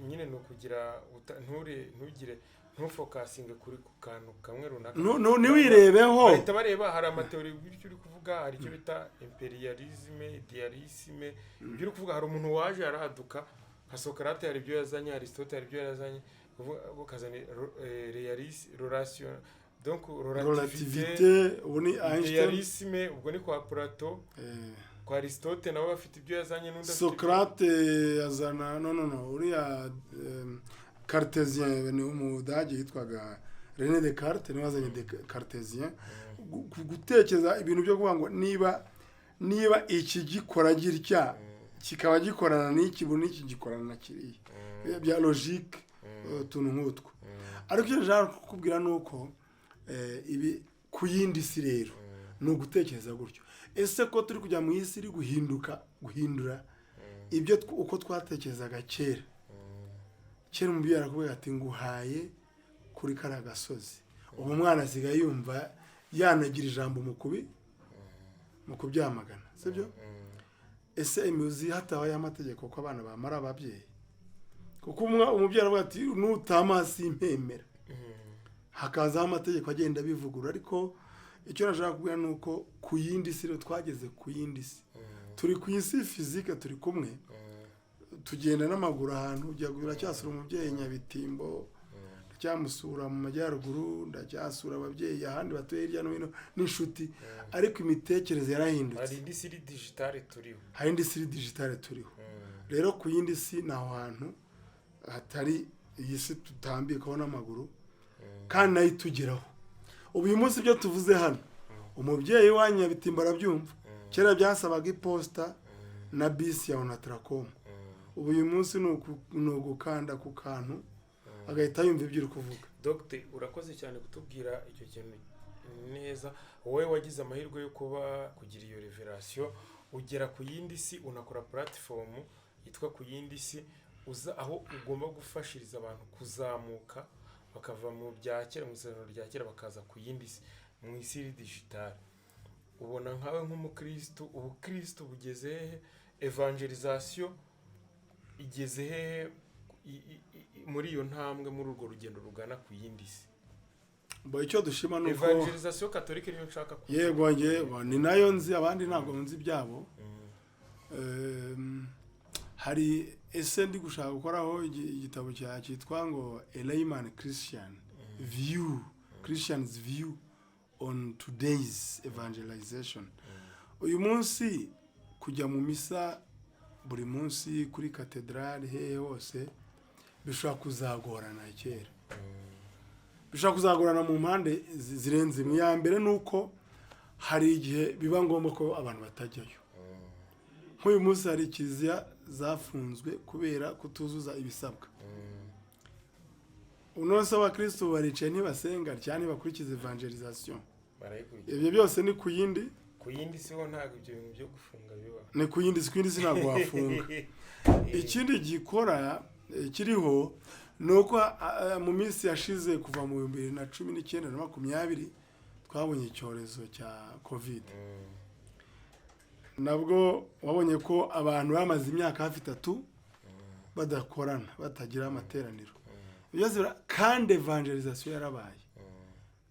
nyine no kugira ntugire ntufokasinge kuri ku kantu kamwe runaka, niwirebeho bahita bareba. Hari amateori bityo uri kuvuga, hari icyo bita imperialisme, idealisme. Ibyo uri kuvuga, hari umuntu waje arahaduka nka Socrate, hari ibyo yazanye, Aristote hari ibyo yazanye, ukazana relation, donc relativité, ubuni Einstein, idealisme, ubwo ni kwa Plato, kwa Aristote nabo bafite ibyo yazanye. N'undi Socrate yazana no uriya Cartésien ni umudage yitwaga René Descartes, niwe wazanye Cartésien gutekereza ibintu byo kuvuga ngo niba iki gikora gitya kikaba gikorana n'iki bu n'iki gikorana na kiriya bya logique, tuntu nk'utwo. Ariko icyo nshaka kukubwira nuko ibi ku yindi si rero ni ugutekereza gutyo. Ese ko turi kujya mu isi iri guhindura ibyo uko twatekerezaga kera umubyeyi arakubwira ati nguhaye kuri kara gasozi, ubu umwana asigaye yumva yanagira ijambo mu kubyamagana, sibyo? Ese imizi hatabaye amategeko ko abana bamara ababyeyi, kuko umubyeyi aravuga ati nutamasi impemera, hakazaho amategeko agenda bivugura. Ariko icyo nashaka kubwira nuko ku yindi si twageze ku yindi si, turi ku isi physique, turi kumwe, tugenda n'amaguru ahantu, ujya uracyasura umubyeyi Nyabitimbo, ndacyamusura mu majyaruguru, ndacyasura ababyeyi ahandi batuye hirya no hino n'inshuti. Ariko imitekerereze yarahindutse, hari indi si digitale turiho, hari indi si digitale turiho. Rero ku yindi si naho hantu hatari iyi si tutambikaho n'amaguru, kandi nayo itugeraho. Ubu uyu munsi ibyo tuvuze hano, umubyeyi wa Nyabitimbo arabyumva. Kera byasabaga iposta na bisi ya Onatracom. Ubu uyu munsi ni ugukanda ku kantu agahita yumva ibyo uri kuvuga. Dr. urakoze cyane kutubwira icyo kintu neza. Wowe wagize amahirwe yo kugira iyo revelation, ugera ku yindi si, unakora platform yitwa ku yindi si, uza aho ugomba gufashiriza abantu kuzamuka bakava mu byakera, mu isano rya kera bakaza ku yindi si, mu isi digitale. Ubona nkawe nk'umukristo, ubukristo bugeze he? Evangelisation igeze he muri iyo ntambwe, muri urwo rugendo rugana ku yindi si? Icyo dushima nuko evangelisation catholique niyo nshaka kuvuga. Yego ni nayo nzi, abandi ntabwo nzi byabo. Hari ese ndi gushaka gukoraho igitabo cyitwa ngo A Layman Christian View, Christian's View on Today's Evangelization. Uyu munsi kujya mu misa buri munsi kuri katedrali hehe hose bishobora kuzagorana kera, bishobora kuzagorana mu mpande zirenze imwe. Ya mbere nuko hari igihe biba ngombwa ko abantu batajyayo. Nk'uyu munsi hari kiliziya zafunzwe kubera kutuzuza ibisabwa. Unose abakristo baricaye ntibasenga cyane bakurikiza evangelisation. Ibyo byose ni ku yindi si ho ntabwo ibyo bintu byo gufunga biba. Ni ku yindi si ntabwo wafunga. Ikindi gikora kiriho nuko mu minsi yashize kuva mu 2019 na 2020 twabonye icyorezo cya COVID. Nabwo wabonye ko abantu bamaze imyaka hafi 3 badakorana, batagira amateraniro. Kandi evangelisation yarabaye.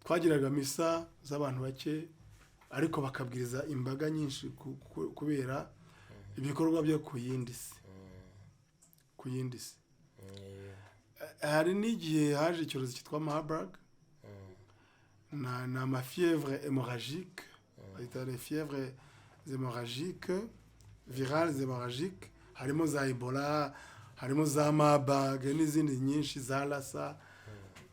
Twagiraga misa z'abantu bake ariko bakabwiriza imbaga nyinshi kubera ibikorwa byo ku yindi si. Hari n'igihe haje icyorezo cyitwa Marburg na mafièvre hémorragique, les fièvres hémorragiques, virales hémorragiques, harimo za Ebola, harimo za Marburg n'izindi nyinshi za Lassa.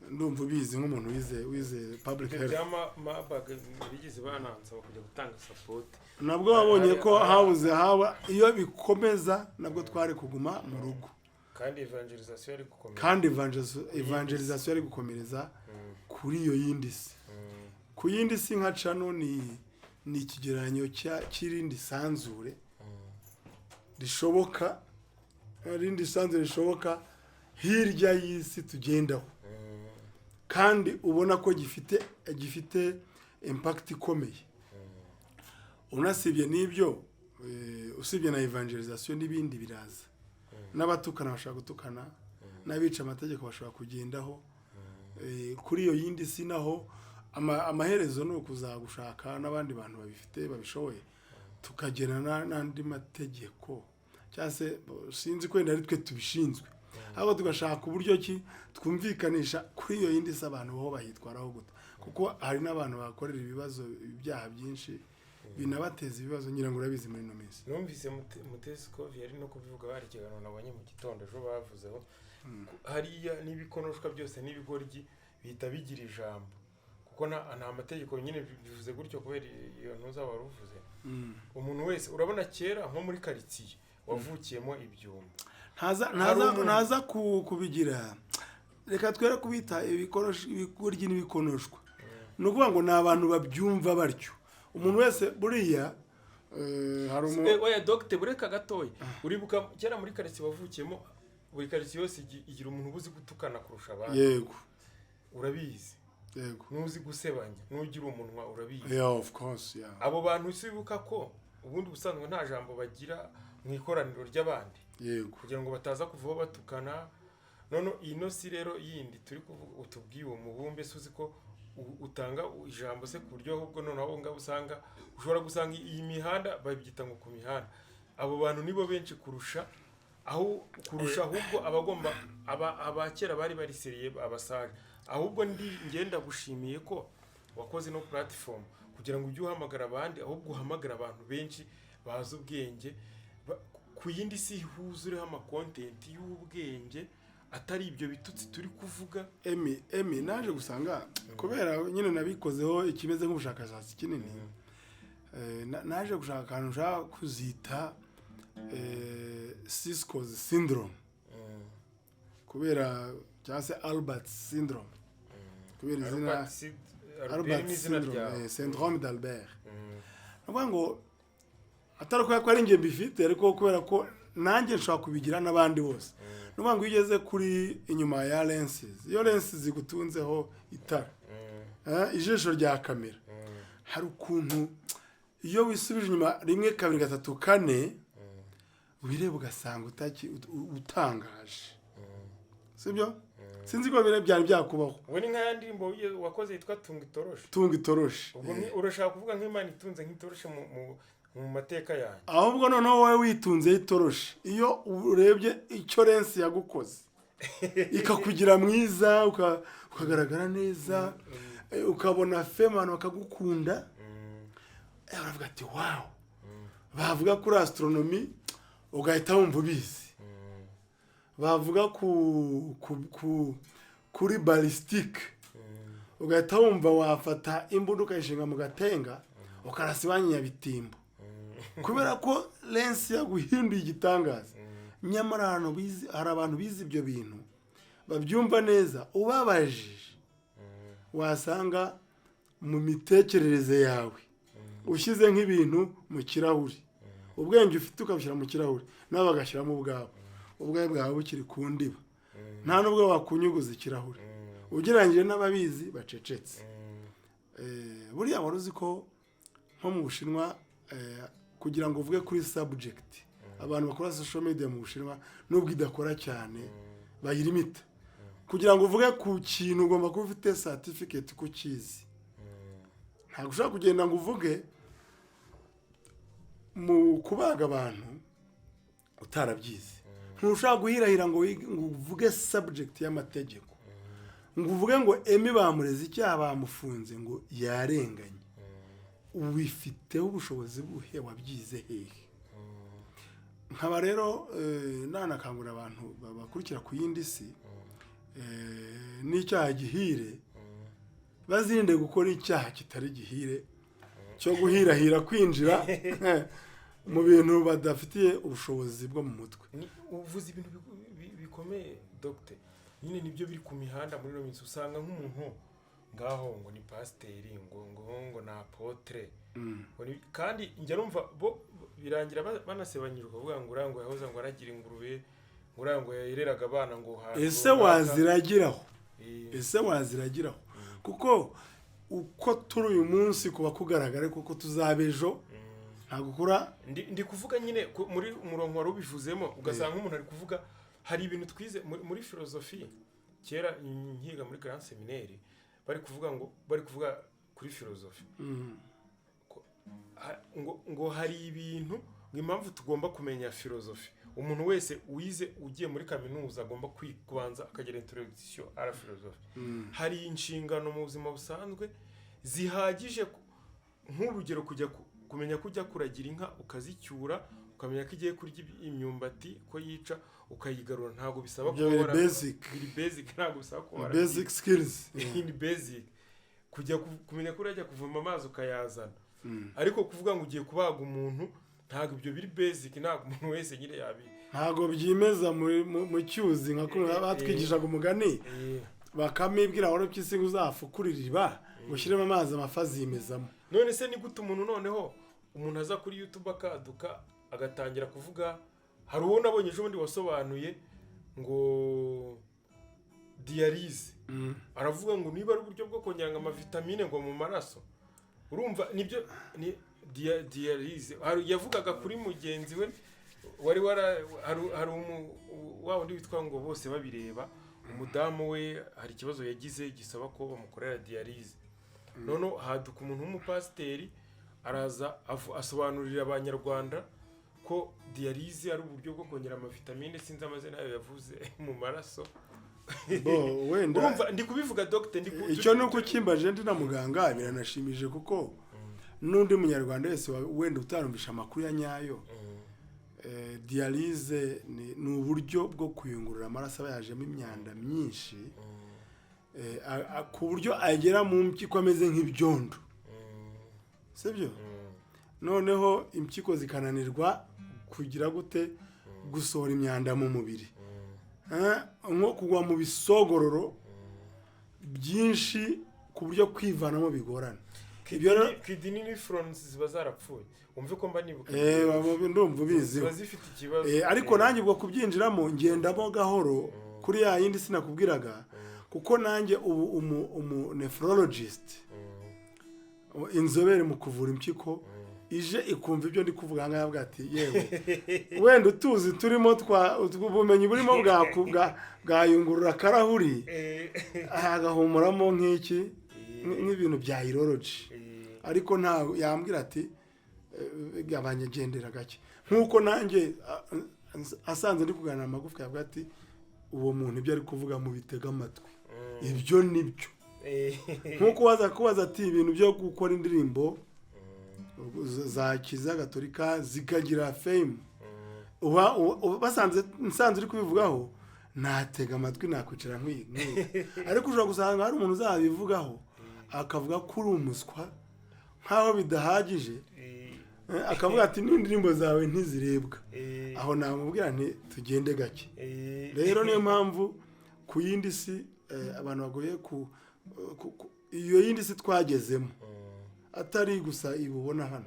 Ndumva bizi nk'umuntu wize public health. Marburg bigize bananza bakujya gutanga support. Nabwo wabonye ko haba iyo bikomeza nabwo twari kuguma mu rugo. kandi evangelization yari gukomeza kandi evangelization yari gukomereza kuri iyo yindi si. Ku yindi si nka cano ni ikigereranyo cy'irindi sanzure rishoboka, irindi sanzure rishoboka hirya y'isi tugendaho, kandi ubona ko gifite impact ikomeye. Unasibye n'ibyo, usibye na evangelization n'ibindi biraza, n'abatukana bashaka gutukana, n'abica amategeko bashaka kugendaho. Kuri iyo yindi si naho amaherezo ni ukuzagushaka n'abandi bantu babifite babishoboye, tukagerana n'andi mategeko, cyangwa se sinzi ko ari twe tubishinzwe, ahubwo tugashaka uburyo ki twumvikanisha kuri iyo yindi si abantu bo bahitwaraho gute, kuko hari n'abantu bakorera ibibazo ibyaha byinshi binabateza ibibazo. Ngira ngo urabizi muri no minsi numvise Mutesco yari no kubivuga, hari ikiganiro nabonye mu gitondo ejo bavuzeho hariya n'ibikonoshwa byose n'ibigoryi bihita bigira ijambo, kuko nta mategeko nyine bivuze gutyo kubera iyo ntuza waruvuze. Umuntu wese urabona kera nko muri quartier wavukiyemo ibyuma ntaza kubigira, reka twere kubita ibigoryi n'ibikonoshwa, ni ukuvuga ngo ni abantu babyumva batyo. Umuntu wese buriya hari oya Dr. bureka gatoya, uribuka kera muri quartier wavukiyemo, buri quartier yose igira umuntu ubuzi gutukana kurusha abandi. Yego, urabizi. Yego, nuzi gusebanya, nugira umunwa, urabizi. Yeah, of course, yeah. Abo bantu usibuka ko ubundi busanzwe nta jambo bagira mu ikoraniro ry'abandi. Yego, kugira ngo bataza kuvaho batukana. None ino si rero yindi turi kuvuga utubwiye umubumbe, suzi ko utanga ijambo se ku buryo ahubwo none abo ngabo usanga ushobora gusanga iyi mihanda babyita ngo ku mihanda. Abo bantu nibo benshi kurusha ahubwo abagomba abakera bari bariseriye abasaje. Ahubwo ngenda gushimiye ko wakoze no platform kugira ngo ujye uhamagara abandi, ahubwo uhamagara abantu benshi bazi ubwenge ku yindi si huzureho ama content y'ubwenge atari ibyo bitutsi turi kuvuga. Emi naje gusanga kubera nyine nabikozeho ikimeze nk'ubushakashatsi kinini, naje gushaka akantu ushaka kuzita Cisco's syndrome, kubera cyangwa se Albert syndrome, kubera izina Albert syndrome, syndrome d'Albert. Navuga ngo atari ko ari nge mbifite, ariko kubera ko nanjye nshaka kubigira n'abandi bose. Navuga ngo ugeze kuri inyuma ya lenses, iyo lenses zigutunzeho itara, ijisho rya kamera, hari ukuntu iyo wisubije inyuma 1 2 3 4 wireba ugasanga utangaje, sibyo? Sinzi ko bire byari byakubaho. Ubu ni nka ya ndirimbo wakoze yitwa Tunga itoroshi. Ubwo urashaka kuvuga nk'Imana itunze nk'itoroshi mu mateka yanyu. Ahubwo noneho wowe witunze itoroshi, iyo urebye icyo lensi yagukoze ikakugira mwiza, ukagaragara neza, ukabona femano bakagukunda, uravuga ati wow. Bavuga kuri astronomy ugahita wumva ubizi, bavuga kuri ballistic ugahita wumva wafata imbunda ukayishinga mu gatenga ukarasi banyabitimbo, kubera ko lens yaguhinduye igitangaza. Nyamara hari abantu bizi ibyo bintu babyumva neza, ubabajije wasanga mu mitekerereze yawe ushyize nk'ibintu mu kirahuri, ubwenge ufite ukabushyira mu kirahuri, nabo bagashyiramo ubwawe bwawe bukiri ku ndiba, nta nubwo wakunyuguza ikirahuri. Ugereranyije n'ababizi bacecetse. Buriya wari uzi ko nko mu Bushinwa kugira ngo uvuge kuri subject, abantu bakora social media mu Bushinwa nubwo idakora cyane bayirimita. Kugira ngo uvuge ku kintu ugomba kuba ufite certificate ku kizi. Ntabwo ushaka kugenda ngo uvuge mu kubaga abantu utarabyize. Ntushaka guhirahira ngo uvuge subject y'amategeko, ngo uvuge ngo Emi bamureze icyaha bamufunze ngo yarenganye. Ubifiteho ubushobozi buhe, wabyize hehe? Nkaba rero nanakangurira abantu bakurikira ku yindi si n'icyaha gihire, bazirinde gukora icyaha kitari gihire cyo guhirahira kwinjira mu bintu badafitiye ubushobozi bwo mu mutwe. Uvuze ibintu gikomeye Dr. nyine nibyo biri ku mihanda muri no minsi usanga nk'umuntu ngaho ngo ni pasiteri ngo na apotre kandi njya numva bo birangira banasebanyije kuvuga ngo urango yahoza ngo aragira ingurube ngo urango yereraga abana ngo ha ese waziragiraho kuko uko turi uyu munsi kuba kugaragara kuko tuzabejo ntabwo kura ndi kuvuga nyine muri umurongo wari ubivuzemo ugasanga nk'umuntu ari kuvuga hari ibintu twize muri filozofi kera nkiga muri grand seminaire bari kuvuga kuri filozofi ngo hari ibintu impamvu tugomba kumenya filozofi umuntu wese wize ugiye muri kaminuza agomba kubanza akagera introduction à la philosophie hari inshingano mu buzima busanzwe zihagije nk'urugero kujya kumenya kujya kuragira inka ukazicyura ukamenya ko igiye kurya imyumbati ko yica ukayigarura ntago bisaba ko basic ntago bisaba ko basic skills ni basic kujya kumenya ko urajya kuvoma amazi ukayazana ariko kuvuga ngo ugiye kubaga umuntu ntago ibyo biri basic ntago umuntu wese nyine yabi ntago byimeza mu cyuzi nka ko batwigishaga umugani bakamibwira aho cyisi uzafukurira iba gushyiramo amazi amafazi yimezamo none se ni gute umuntu noneho umuntu aza kuri YouTube akaduka agatangira kuvuga hari uwo nabonye ejo bundi wasobanuye ngo dialyse aravuga ngo niba ari uburyo bwo kongera amavitamine ngo mu maraso urumva nibyo ni dialyse yavugaga kuri mugenzi we wari hari wa wundi witwa ngo bose babireba umudamu we hari ikibazo yagize gisaba ko bamukorera dialyse none haduka umuntu w'umupasiteri araza asobanurira abanyarwanda ko dialyse ari uburyo bwo kongera amavitamine sinzi amazina yayo yavuze mu maraso wenda urumva ndi kubivuga Dr. icyo nuko kimbaje ndi na muganga biranashimije kuko n'undi munyarwanda wese wenda utarumvisha amakuru ya nyayo dialyse ni uburyo bwo kuyungurura amaraso yajemo imyanda myinshi ku buryo agera mu mpyiko ameze nk'ibyondo sibyo noneho impyiko zikananirwa kugira gute gusohora imyanda mu mubiri nko kugwa mu bisogororo byinshi ku buryo kwivanamo bigorana kidney nephrons ziba zarapfuye umve ko mba nibuka ndumva ubizi zifite ikibazo ariko nanjye ubwo kubyinjiramo ngendamo gahoro kuri ya yindi sinakubwiraga kuko nanjye umu nephrologist inzobere mu kuvura impyiko ije ikumva ibyo ndi kuvuga ngaho avuga ati yewe wenda utuzi turimo ubumenyi burimo bwayungurura karahuri agahumuramo nk'ibintu bya urology ariko nta yambwira ati abanyagendera gake nkuko nanjye asanze ndi kuganira amagufwa yavuga ati uwo muntu ibyo ari kuvuga mu bitega amatwi ibyo nibyo nkuko waza kubaza ati ibintu byo gukora indirimbo za Kiliziya Gatolika zikagira fame nsanze uri kubivugaho natega amatwi nakwicara nk'iyi ariko ushobora gusanga hari umuntu uzabivugaho akavuga ko uri umuswa nkaho bidahagije akavuga ati n'indirimbo zawe ntizirebwa aho namubwira nti tugende gake rero niyo mpamvu ku yindi si abantu bagoye iyo yindi si twagezemo atari gusa ibubona hano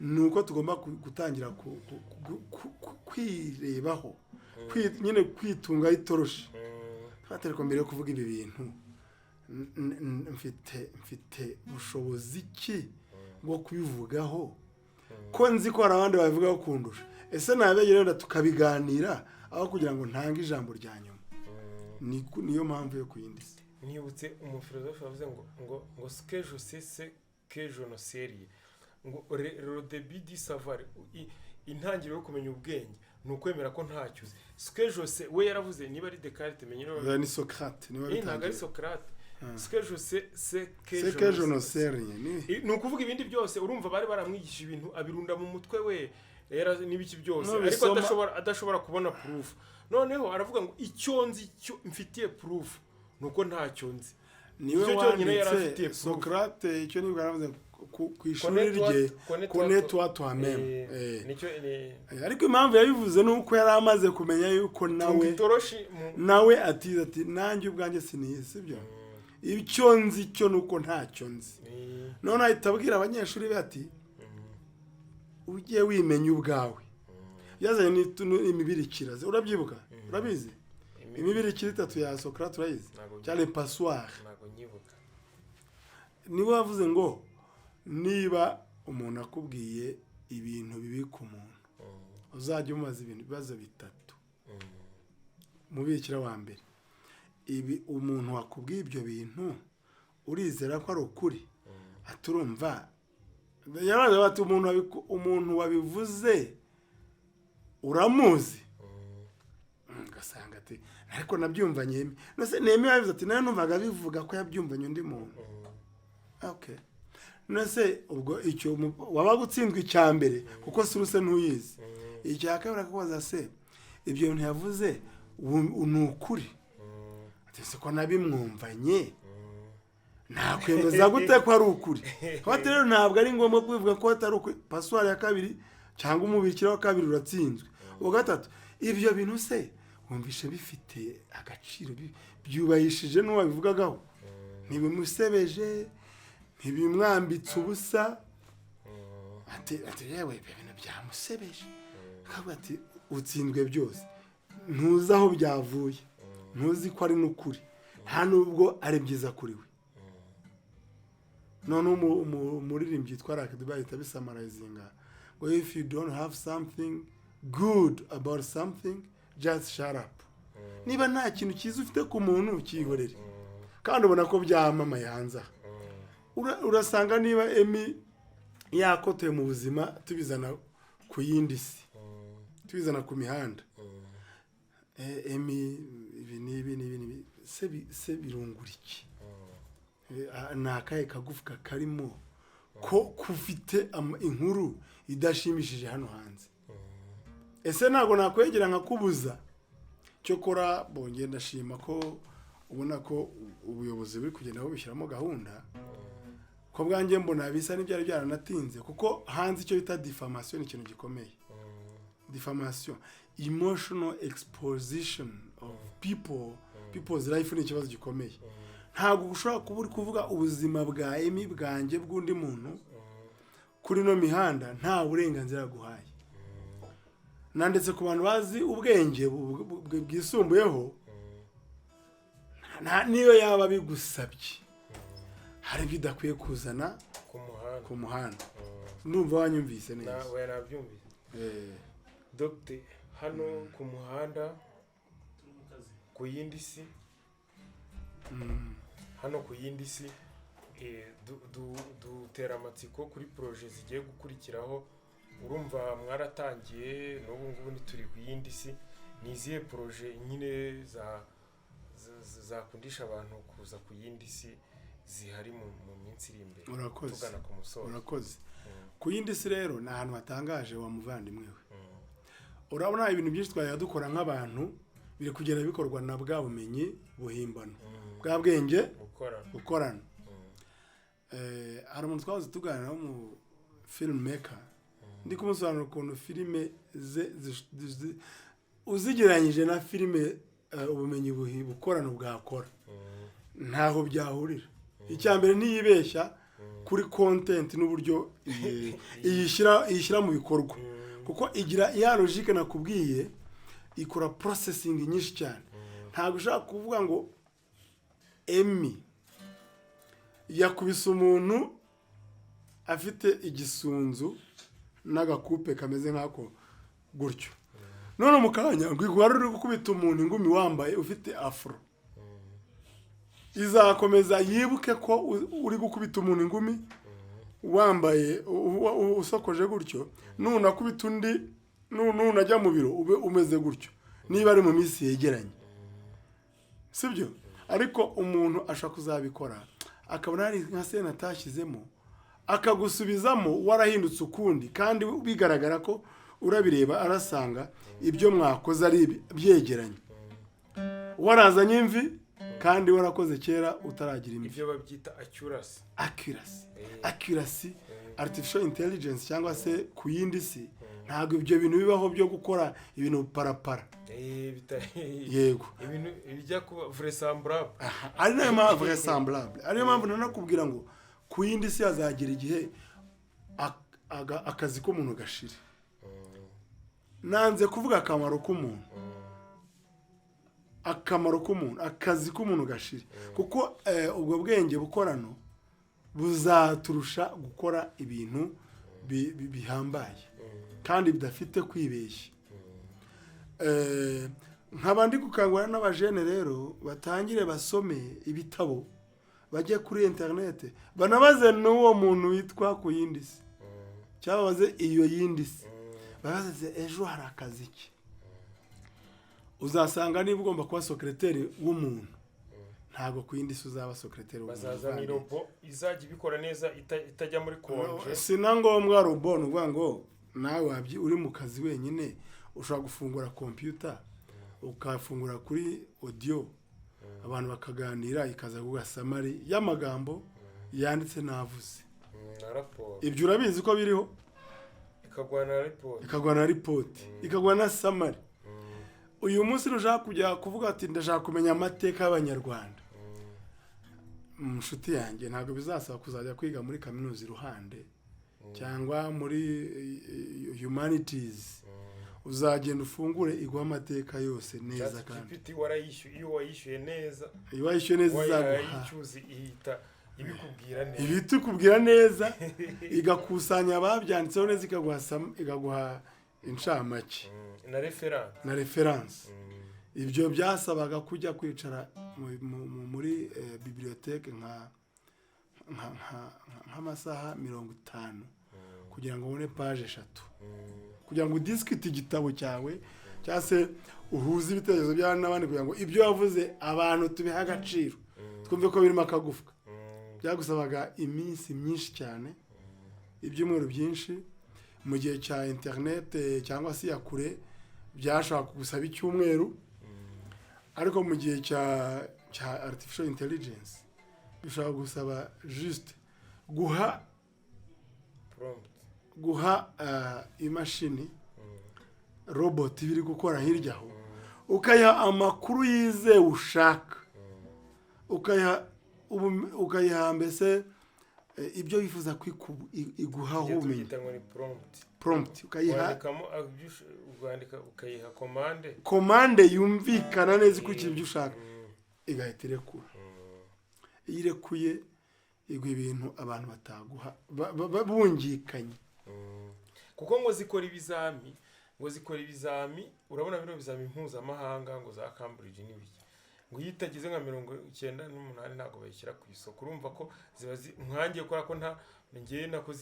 nuko tugomba gutangira kwirebaho nyine kwitunga itoroshi twatereko mbere yo kuvuga ibi bintu mfite ubushobozi ki bwo kubivugaho ko nzi ko hari abandi babivugaho kundusha ese nabegera wenda tukabiganira aho kugira ngo ntange ijambo rya nyuma niyo mpamvu yo kuyindi si nibutse umufilozofe wavuze ngo ce je sais que je ne sais rien ngo le début du savoir intangiriro yo kumenya ubwenge ni ukwemera ko ntacyo uzi ce que je sais we yaravuze niba ari Descartes menye no ni Socrate niba ari Socrate ce que je sais c'est que je ne sais rien ni ukuvuga ibindi byose urumva bari baramwigisha ibintu abirunda mu mutwe we n'ibiki byose ariko adashobora kubona proof noneho aravuga ngo icyo nzi cyo mfitiye proof nuko ntacyo nzi niwe Icyo cyonyine yari wanditse afitiye proof. Socrate icyo nibwo yaravuze ku ishuri rye connaître toi-même. nicyo Ariko impamvu yabivuze nuko yari amaze kumenya yuko nawe ati nanjye ubwanjye siniye sibyo icyo nzi cyo nuko ntacyo nzi none ahita abwira abanyeshuri be ati ugiye wimenya ubwawe yazanye imibirikira urabyibuka urabizi imibirikira itatu ya Socrate urayizi cyane passoire niwe wavuze ngo niba umuntu akubwiye ibintu bibi ku muntu uzajya umubaza ibibazo bitatu mubikira wa mbere ibi umuntu wakubwiye ibyo bintu urizera ko ari ukuri aturumva yaraje bati umuntu wabivuze uramuzi ngasanga ati ariko nabyumvanye nose neme yavuze ati nayo numvaga bivuga ko yabyumvanye undi muntu okay nose ubwo icyo waba gutsindwa icyambere kuko suruse ntuyizi icya kabiri akabaza se ibyo bintu yavuze unukuri ati ko nabimwumvanye nakwemeza gute ko ari ukuri hati rero ntabwo ari ngombwa kubivuga ko atari ukuri passoire ya kabiri cyangwa umubikira wa kabiri uratsinzwe uwa gatatu ibyo bintu se wumvishe bifite agaciro byubahishije n'uwabivugagaho ntibimusebeje ntibimwambitse ubusa ati yewe ibintu byamusebeje akavuga ati utsindwe byose ntuzi aho byavuye ntuzi ko ari n'ukuri nta nubwo ari byiza kuri we none umuririmbyi yitwa Rakidi bahita bisamarayizinga ngo if you don't have something good about something just shut up niba nta kintu cyiza ufite ku muntu ukihorere kandi ubona ko byamamaye hanze urasanga niba Emi yakotoye mu buzima tubizana ku yindi si tubizana ku mihanda Emi ibi se birungura iki nakaye kagufuka karimo ko kufite inkuru idashimishije hano hanze ese ntago nakwegera nkakubuza cyo kora bongeye ndashima ko ubona ko ubuyobozi buri kugenda bubishyiramo gahunda ko bwanjye mbona bisa n'ibyari byaranatinze kuko hanze icyo bita diffamation ni ikintu gikomeye diffamation emotional exposition of people's life ni ikibazo gikomeye ntabwo ushobora kuba uri kuvuga ubuzima bwa Emi bwanjye bw'undi muntu kuri no mihanda nta burenganzira guhaye nandetse ku bantu bazi ubwenge bwisumbuyeho niyo yaba bigusabye hari bidakwiye kuzana ku muhanda ndumva wanyumvise neza nawe nabyumvise Dr. hano ku muhanda ku yindi si hano ku yindi si dutera amatsiko kuri projet zigiye gukurikiraho urumva mwaratangiye n'ubu ngubu ntituri ku yindi si ni izihe projet nyine zakundisha abantu kuza ku yindi si zihari mu minsi iri imbere tugana ku musozo urakoze ku yindi si rero ni ahantu hatangaje wa muvandimwe we urabona ibintu byinshi twajya dukora nk'abantu biri kugenda bikorwa na bwa bumenyi buhimbano bwa bwenge gukorana hari umuntu twahoze tuganira mu filmmaker ndi kumusobanura ukuntu filime uzigeranyije na filime ubumenyi bukorano bwakora ntaho byahurira icyambere ntiyibeshya kuri content n'uburyo iyishyira mu bikorwa kuko igira ya logique nakubwiye ikora processing nyinshi cyane ntabwo ushaka kuvuga ngo Emi yakubise umuntu afite igisunzu n'agakupe kameze nk'ako gutyo none mukanya ngo igwara uri gukubita umuntu ingumi wambaye ufite afro izakomeza yibuke ko uri gukubita umuntu ingumi wambaye usokoje gutyo none akubita undi none ajya mu biro ube umeze gutyo niba ari mu minsi yegeranye sibyo ariko umuntu ashaka kuzabikora akabona hari nka sena atashyizemo akagusubizamo warahindutse ukundi kandi bigaragara ko urabireba arasanga ibyo mwakoze ari byegeranye warazanye imvi kandi warakoze kera utaragira imvi. ibyo babyita accuracy artificial intelligence cyangwa se ku yindi si ntabwo ibyo bintu bibaho byo gukora ibintu parapara. Yego ibintu bijya kuba vraisemblable. Ari nayo mpamvu vraisemblable, ariyo mpamvu nanakubwira ngo ku yindi si hazagera igihe akazi k'umuntu gashira. Nanze kuvuga akamaro k'umuntu, akazi k'umuntu gashira, kuko ubwo bwenge bukorano buzaturusha gukora ibintu bihambaye kandi bidafite kwibeshya. Nk'abandi gukangurira n'abajene rero batangire basome ibitabo, bajye kuri internet banabaze n'uwo muntu witwa ku yindi si cyangwa baze iyo yindi si, babaze ejo hari akazi ki. Uzasanga niba ugomba kuba secrétaire w'umuntu, ntago ku yindi si uzaba secrétaire w'umuntu. Bazaza ni robo izajya ibikora neza itajya muri konje. Sina ngombwa robo nuvuga ngo nawe uri mu kazi wenyine ushobora gufungura computer ukafungura kuri audio abantu bakaganira ikaza kuga summary y'amagambo yanditse navuze na rapport. Ibyo urabizi ko biriho, ikagwa na report ikagwa na summary. Uyu munsi rushaka kujya kuvuga ati ndashaka kumenya amateka y'Abanyarwanda, mushuti yanjye ntabwo bizasaba kuzajya kwiga muri kaminuza iruhande cyangwa muri humanities. Uzagenda ufungure igwa amateka yose neza kandi iyo wayishyuye neza izaguha ihita ibikubwira neza igakusanya ababyanditseho neza ikaguha incamake na reference. Ibyo byasabaga kujya kwicara muri bibliothèque nk'amasaha 50 kugira ngo ubone page 3 kugira ngo discute igitabo cyawe cyangwa se uhuze ibitekerezo by'abandi n'abandi kugira ngo ibyo wavuze abantu tubiha agaciro twumve ko birimo akagufwa. Byagusabaga iminsi myinshi cyane, ibyumweru byinshi. Mu gihe cya internet cyangwa se ya kure byashaka kugusaba icyumweru, ariko mu gihe cya artificial intelligence bishaka gusaba juste guha imashini robot biri gukora hirya aho, ukayiha amakuru yizewe ushaka, ukayiha mbese ibyo yifuza iguha ubumenyi. Prompt ukayiha commande yumvikana neza ukurikije ibyo ushaka, igahita irekura. Iyo irekuye igwa ibintu abantu bataguha bungikanye, kuko ngo zikora ibizami urabona bino bizami mpuzamahanga ngo za Cambridge n'ibiki, ngo yitagize nka 98 ntago bayishyira ku isoko. Urumva ko ziba nkangiye gukora ko nta ngiye nako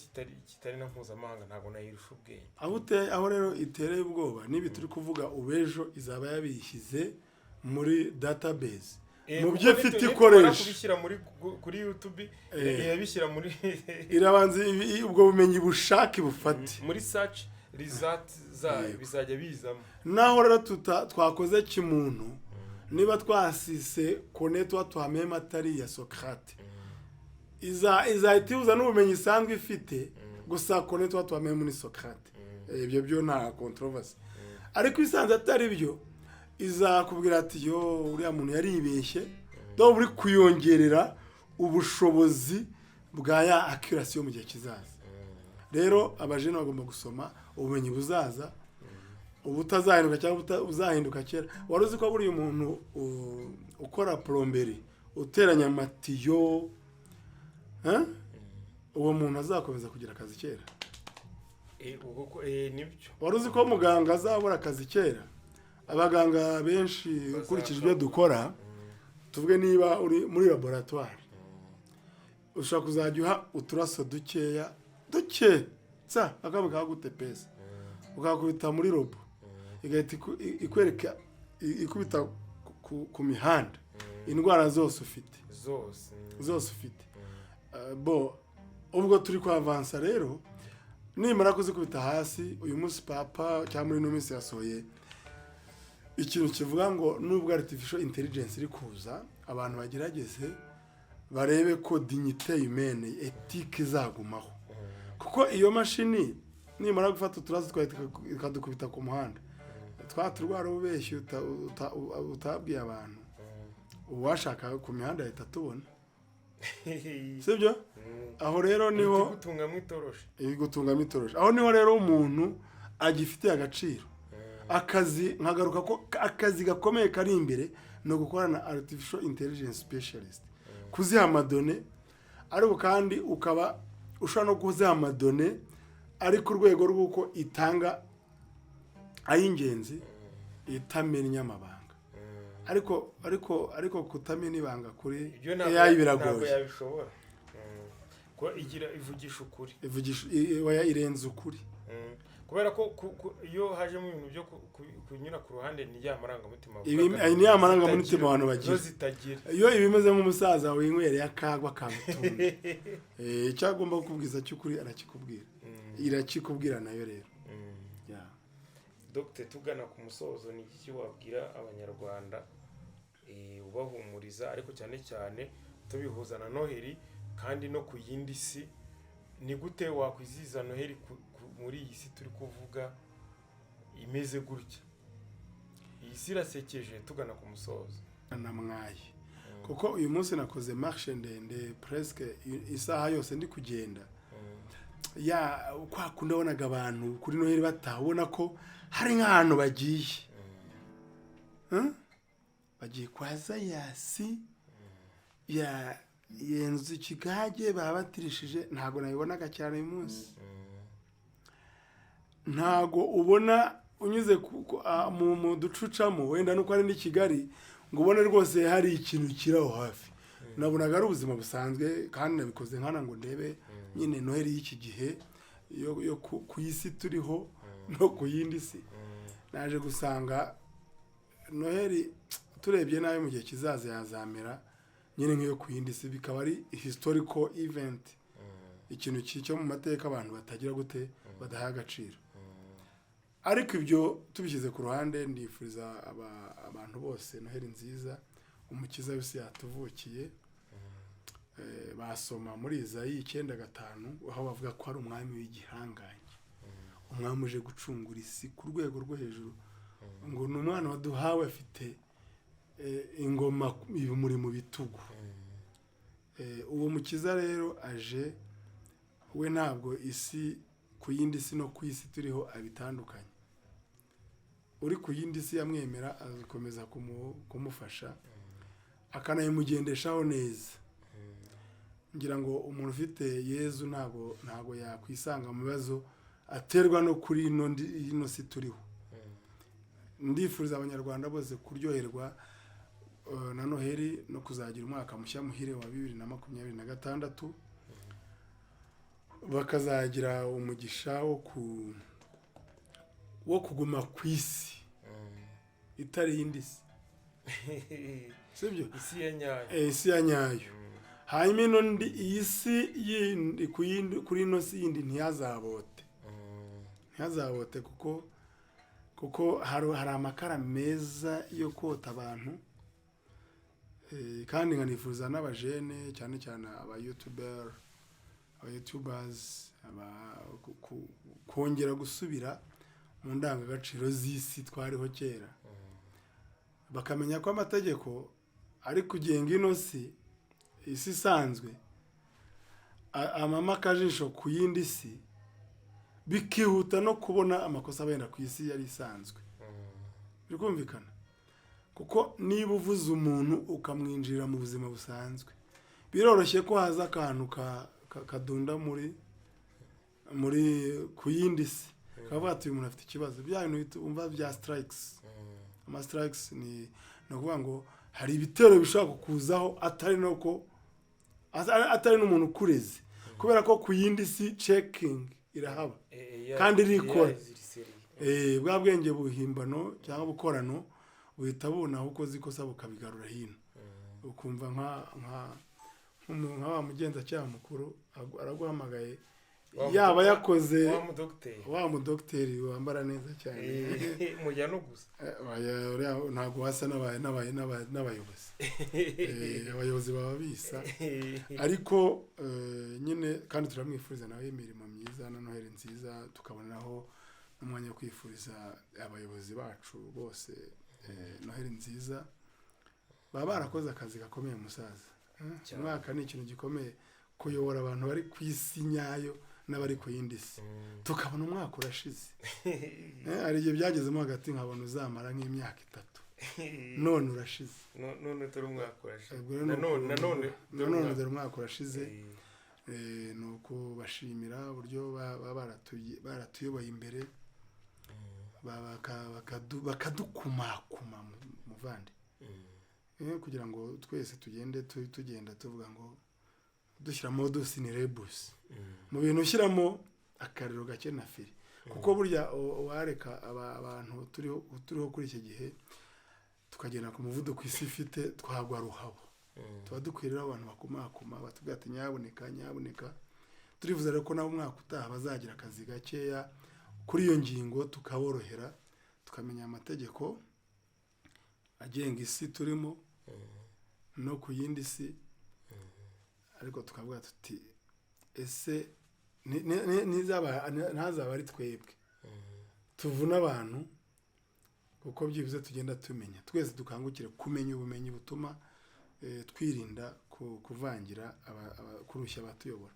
kitari na mpuzamahanga ntago nayirusha ubwenge. Aho rero itereye ubwoba nibi turi kuvuga ubejo izaba yabishyize muri database mu byo ifite ikoresha kubishyira kuri YouTube, yabishyira muri irabanza ubwo bumenyi bushake bufate muri search result zayo bizajya bizamo. Naho rero twakoze kimuntu niba twasise connaître toi-même atari ya Socrate, izahita n'ubumenyi isanzwe ifite gusa connaître toi-même ni Socrate. Ibyo byo nta controversy, ariko isanze atari byo izakubwira ati yo uriya muntu yaribeshye, do buri kuyongerera ubushobozi bwa ya accuracy mu gihe kizaza. Rero abajene bagomba gusoma ubumenyi buzaza, ubutazahinduka cyangwa uzahinduka kera. Wari uzi ko buri umuntu ukora plomberie uteranya amatiyo uwo muntu azakomeza kugira akazi kera. Nibyo. Wari uzi ko muganga azabura akazi kera? Abaganga benshi ukurikije ibyo dukora, tuvuge niba uri muri laboratoire ushaka kuzajya uturaso duke akabuka gutepesa ukakubita muri robo igahita ikwereka ikubita ku mihanda indwara zose ufite ubwo turi kwa avansa rero nimara kuzikubita hasi. Uyu munsi papa cyangwa muri no minsi yasohoye ikintu kivuga ngo nubwo artificial intelligence iri kuza abantu bagerageze barebe ko dignité humaine ethique izagumaho kuko iyo mashini nimara gufata uturazi ikadukubita ku muhanda twaturwara ubeshye utabwiye abantu uwashaka ku mihanda ahita tubona sibyo aho rero niho igutungamo itoroshi aho niho rero umuntu agifitiye agaciro akazi nkagaruka ko akazi gakomeye kari imbere no gukorana artificial intelligence specialist kuziha amadone ariko kandi ukaba ushobora no kuziha amadone ari ku rwego rw'uko itanga ay'ingenzi itamenya amabanga ariko kutamenya ibanga kuri AI biragoye yabishobora ko ivugisha ukuri irenze ukuri kubera ko iyo hajemo ibintu byo kunyura ku ruhande ni ya marangamutima ni ya marangamutima abantu bagira iyo ibimeze nk'umusaza winywereye akagwa kamutunga icyo agomba kukubwiza cy'ukuri arakikubwira irakikubwira nayo rero Dr. tugana ku musozo ni iki wabwira abanyarwanda ubahumuriza ariko cyane cyane tubihuza na Noheli kandi no ku yindi si ni gute wakwiziza Noheli muri iyi si turi kuvuga imeze gutya iyi si irasekeje tugana ku musozo namwaye kuko uyu munsi nakoze marche ndende presque isaha yose ndi kugenda kwa kundi wabonaga abantu kuri Noheli batabona ko hari nk'ahantu bagiye kwa Zayasi yenzu ikigage babatirishije ntago nabibonaga cyane uyu munsi ntago ubona unyuze mu ducucamo wenda nuko ari ni Kigali ngo ubone rwose hari ikintu kiraho hafi nabonaga ari ubuzima busanzwe kandi nabikoze nkana ngo ndebe nyine Noheli y'iki gihe yo ku isi turiho no ku yindi si naje gusanga Noheli turebye nayo mu gihe kizaza yazamera nyine nk'iyo ku yindi si bikaba ari historical event ikintu cyo mu mateka abantu batagira gute badaha agaciro ariko ibyo tubishyize ku ruhande ndifuriza abantu bose Noheli nziza umukiza wese yatuvukiye basoma muri Izayi 9:5 aho bavuga ko ari umwami w'igihangange umwami uje gucungura isi ku rwego rwo hejuru ngo ni umwana waduhawe afite ingoma muri mu bitugu uwo mukiza rero aje we ntabwo isi ku yindi si no ku isi turiho abitandukanye uri ku yindi si yamwemera azakomeza kumufasha akanayimugendeshaho neza ngira ngo umuntu ufite Yezu ntabwo yakwisanga mu bibazo aterwa no kuri ino si turiho ndifuriza abanyarwanda bose kuryoherwa na Noheli no kuzagira umwaka mushya muhire wa 2026 bakazagira umugisha wo kuguma ku isi itari yindi si sibyo isi ya nyayo hanyuma ino iyi si yindi kuri ino si yindi ntiyazabote kuko hari amakara meza yo kota abantu kandi nkanifuza n'abajene cyane cyane abayutubers kongera gusubira mu ndangagaciro z'isi twariho kera bakamenya ko amategeko ari kugenga ino si isi isanzwe amama akajisho ku yindi si bikihuta no kubona amakosa abenda ku isi yari isanzwe bikumvikana kuko niba uvuze umuntu ukamwinjira mu buzima busanzwe biroroshye ko haza akantu kadunda muri ku yindi si kavuga ati uyu muntu afite ikibazo bya bintu umva bya strikes ama strikes ni ukuvuga ngo hari ibitero bishobora kukuzaho atari n'umuntu ukureze kubera ko ku yindi si checking irahaba kandi irikora bwa bwenge buhimbano cyangwa bukorano buhita bubona aho ukoze ikosa bukabigarura hino ukumva nka wa mugenzacyaha mukuru araguhamagaye yaba yakoze wa mudogiteri wa mudogiteri wambara neza cyane mujya no gusa ntabwo wasa n'abayobozi abayobozi baba bisa ariko nyine kandi turamwifuriza nawe imirimo myiza na Noheli nziza tukabonaho n'umwanya wo kwifuriza abayobozi bacu bose Noheli nziza baba barakoze akazi gakomeye musaza umwaka ni ikintu gikomeye kuyobora abantu bari ku isi nyayo n'abari ku yindi si tukabona umwaka urashize hari igihe byagezemo hagati nkabona uzamara nk'imyaka 3 none urashize none turi umwaka urashize none dore umwaka urashize ni ukubashimira uburyo baratuyoboye imbere bakadukumakuma muvandi kugira ngo twese tugenda tuvuga ngo dushyiramo dosinerebusi mu bintu ushyiramo akariro gake na feri kuko burya wareka abantu turiho kuri iki gihe tukagenda ku muvuduko isi ifite twagwa ruhabo tuba dukwirira abantu bakumakuma batubwira ati nyaboneka turifuza rero ko nabo umwaka utaha bazagira akazi gakeya kuri iyo ngingo tukaborohera tukamenya amategeko agenga isi turimo no ku yindi si ariko tukavuga tuti ese ntazaba ari twebwe tuvuna abantu kuko byibuze tugenda tumenya twese dukangukire kumenya ubumenyi butuma twirinda kuvangira kurushya abatuyobora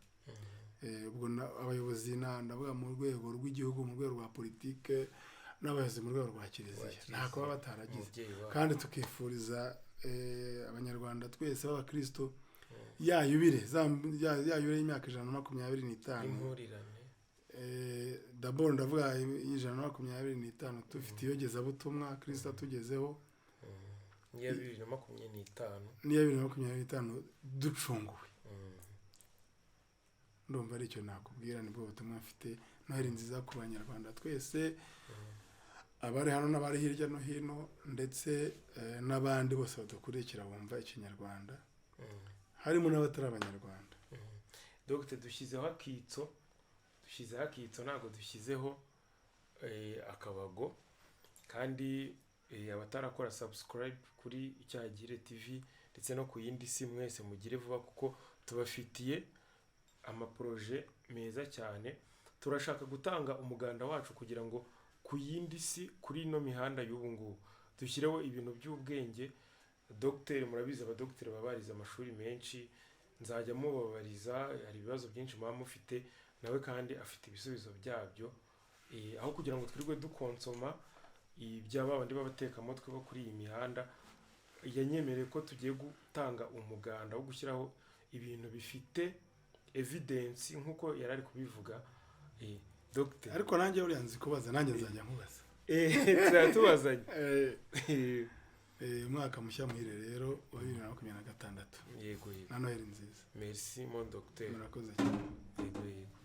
ubwo abayobozi ndavuga mu rwego rw'igihugu mu rwego rwa politike n'abayobozi mu rwego rwa kiliziya nta kuba bataragize kandi tukifuriza abanyarwanda twese b'abakristo yayubire y'imyaka 125 d'abord ndavuga 125 dufite iyogezabutumwa Kristo atugezeho niya 2025 ducunguwe ndumva ari cyo nakubwira nibwo butumwa mfite Noheli nziza ku banyarwanda twese abari hano n'abari hirya no hino ndetse n'abandi bose badukurikira bumva ikinyarwanda harimo n'abatari abanyarwanda Dr. dushyizeho akitso ntabwo dushyizeho akabago kandi abatarakora subscribe kuri Icyahagire TV ndetse no ku yindi si mwese mugire vuba kuko tubafitiye amaproje meza cyane turashaka gutanga umuganda wacu kugira ngo ku yindi si kuri ino mihanda y'ubu ngubu dushyireho ibintu by'ubwenge Dr. murabizi abadogiteri babariza amashuri menshi nzajya mubabariza hari ibibazo byinshi muba mufite nawe kandi afite ibisubizo byabyo aho kugira ngo twirwe dukonsoma ibyaba bandi babatekamutwe bo kuri iyi mihanda yanyemereye ko tugiye gutanga umuganda wo gushyiraho ibintu bifite evidence nkuko yari ari kubivuga Dr. ariko nanjye uriya nzi kubaza nanjye nzajya nkubaza tubazanye umwaka mushya muhire rero wa 2026 yego na Noheli nziza merci mon docteur murakoze cyane yego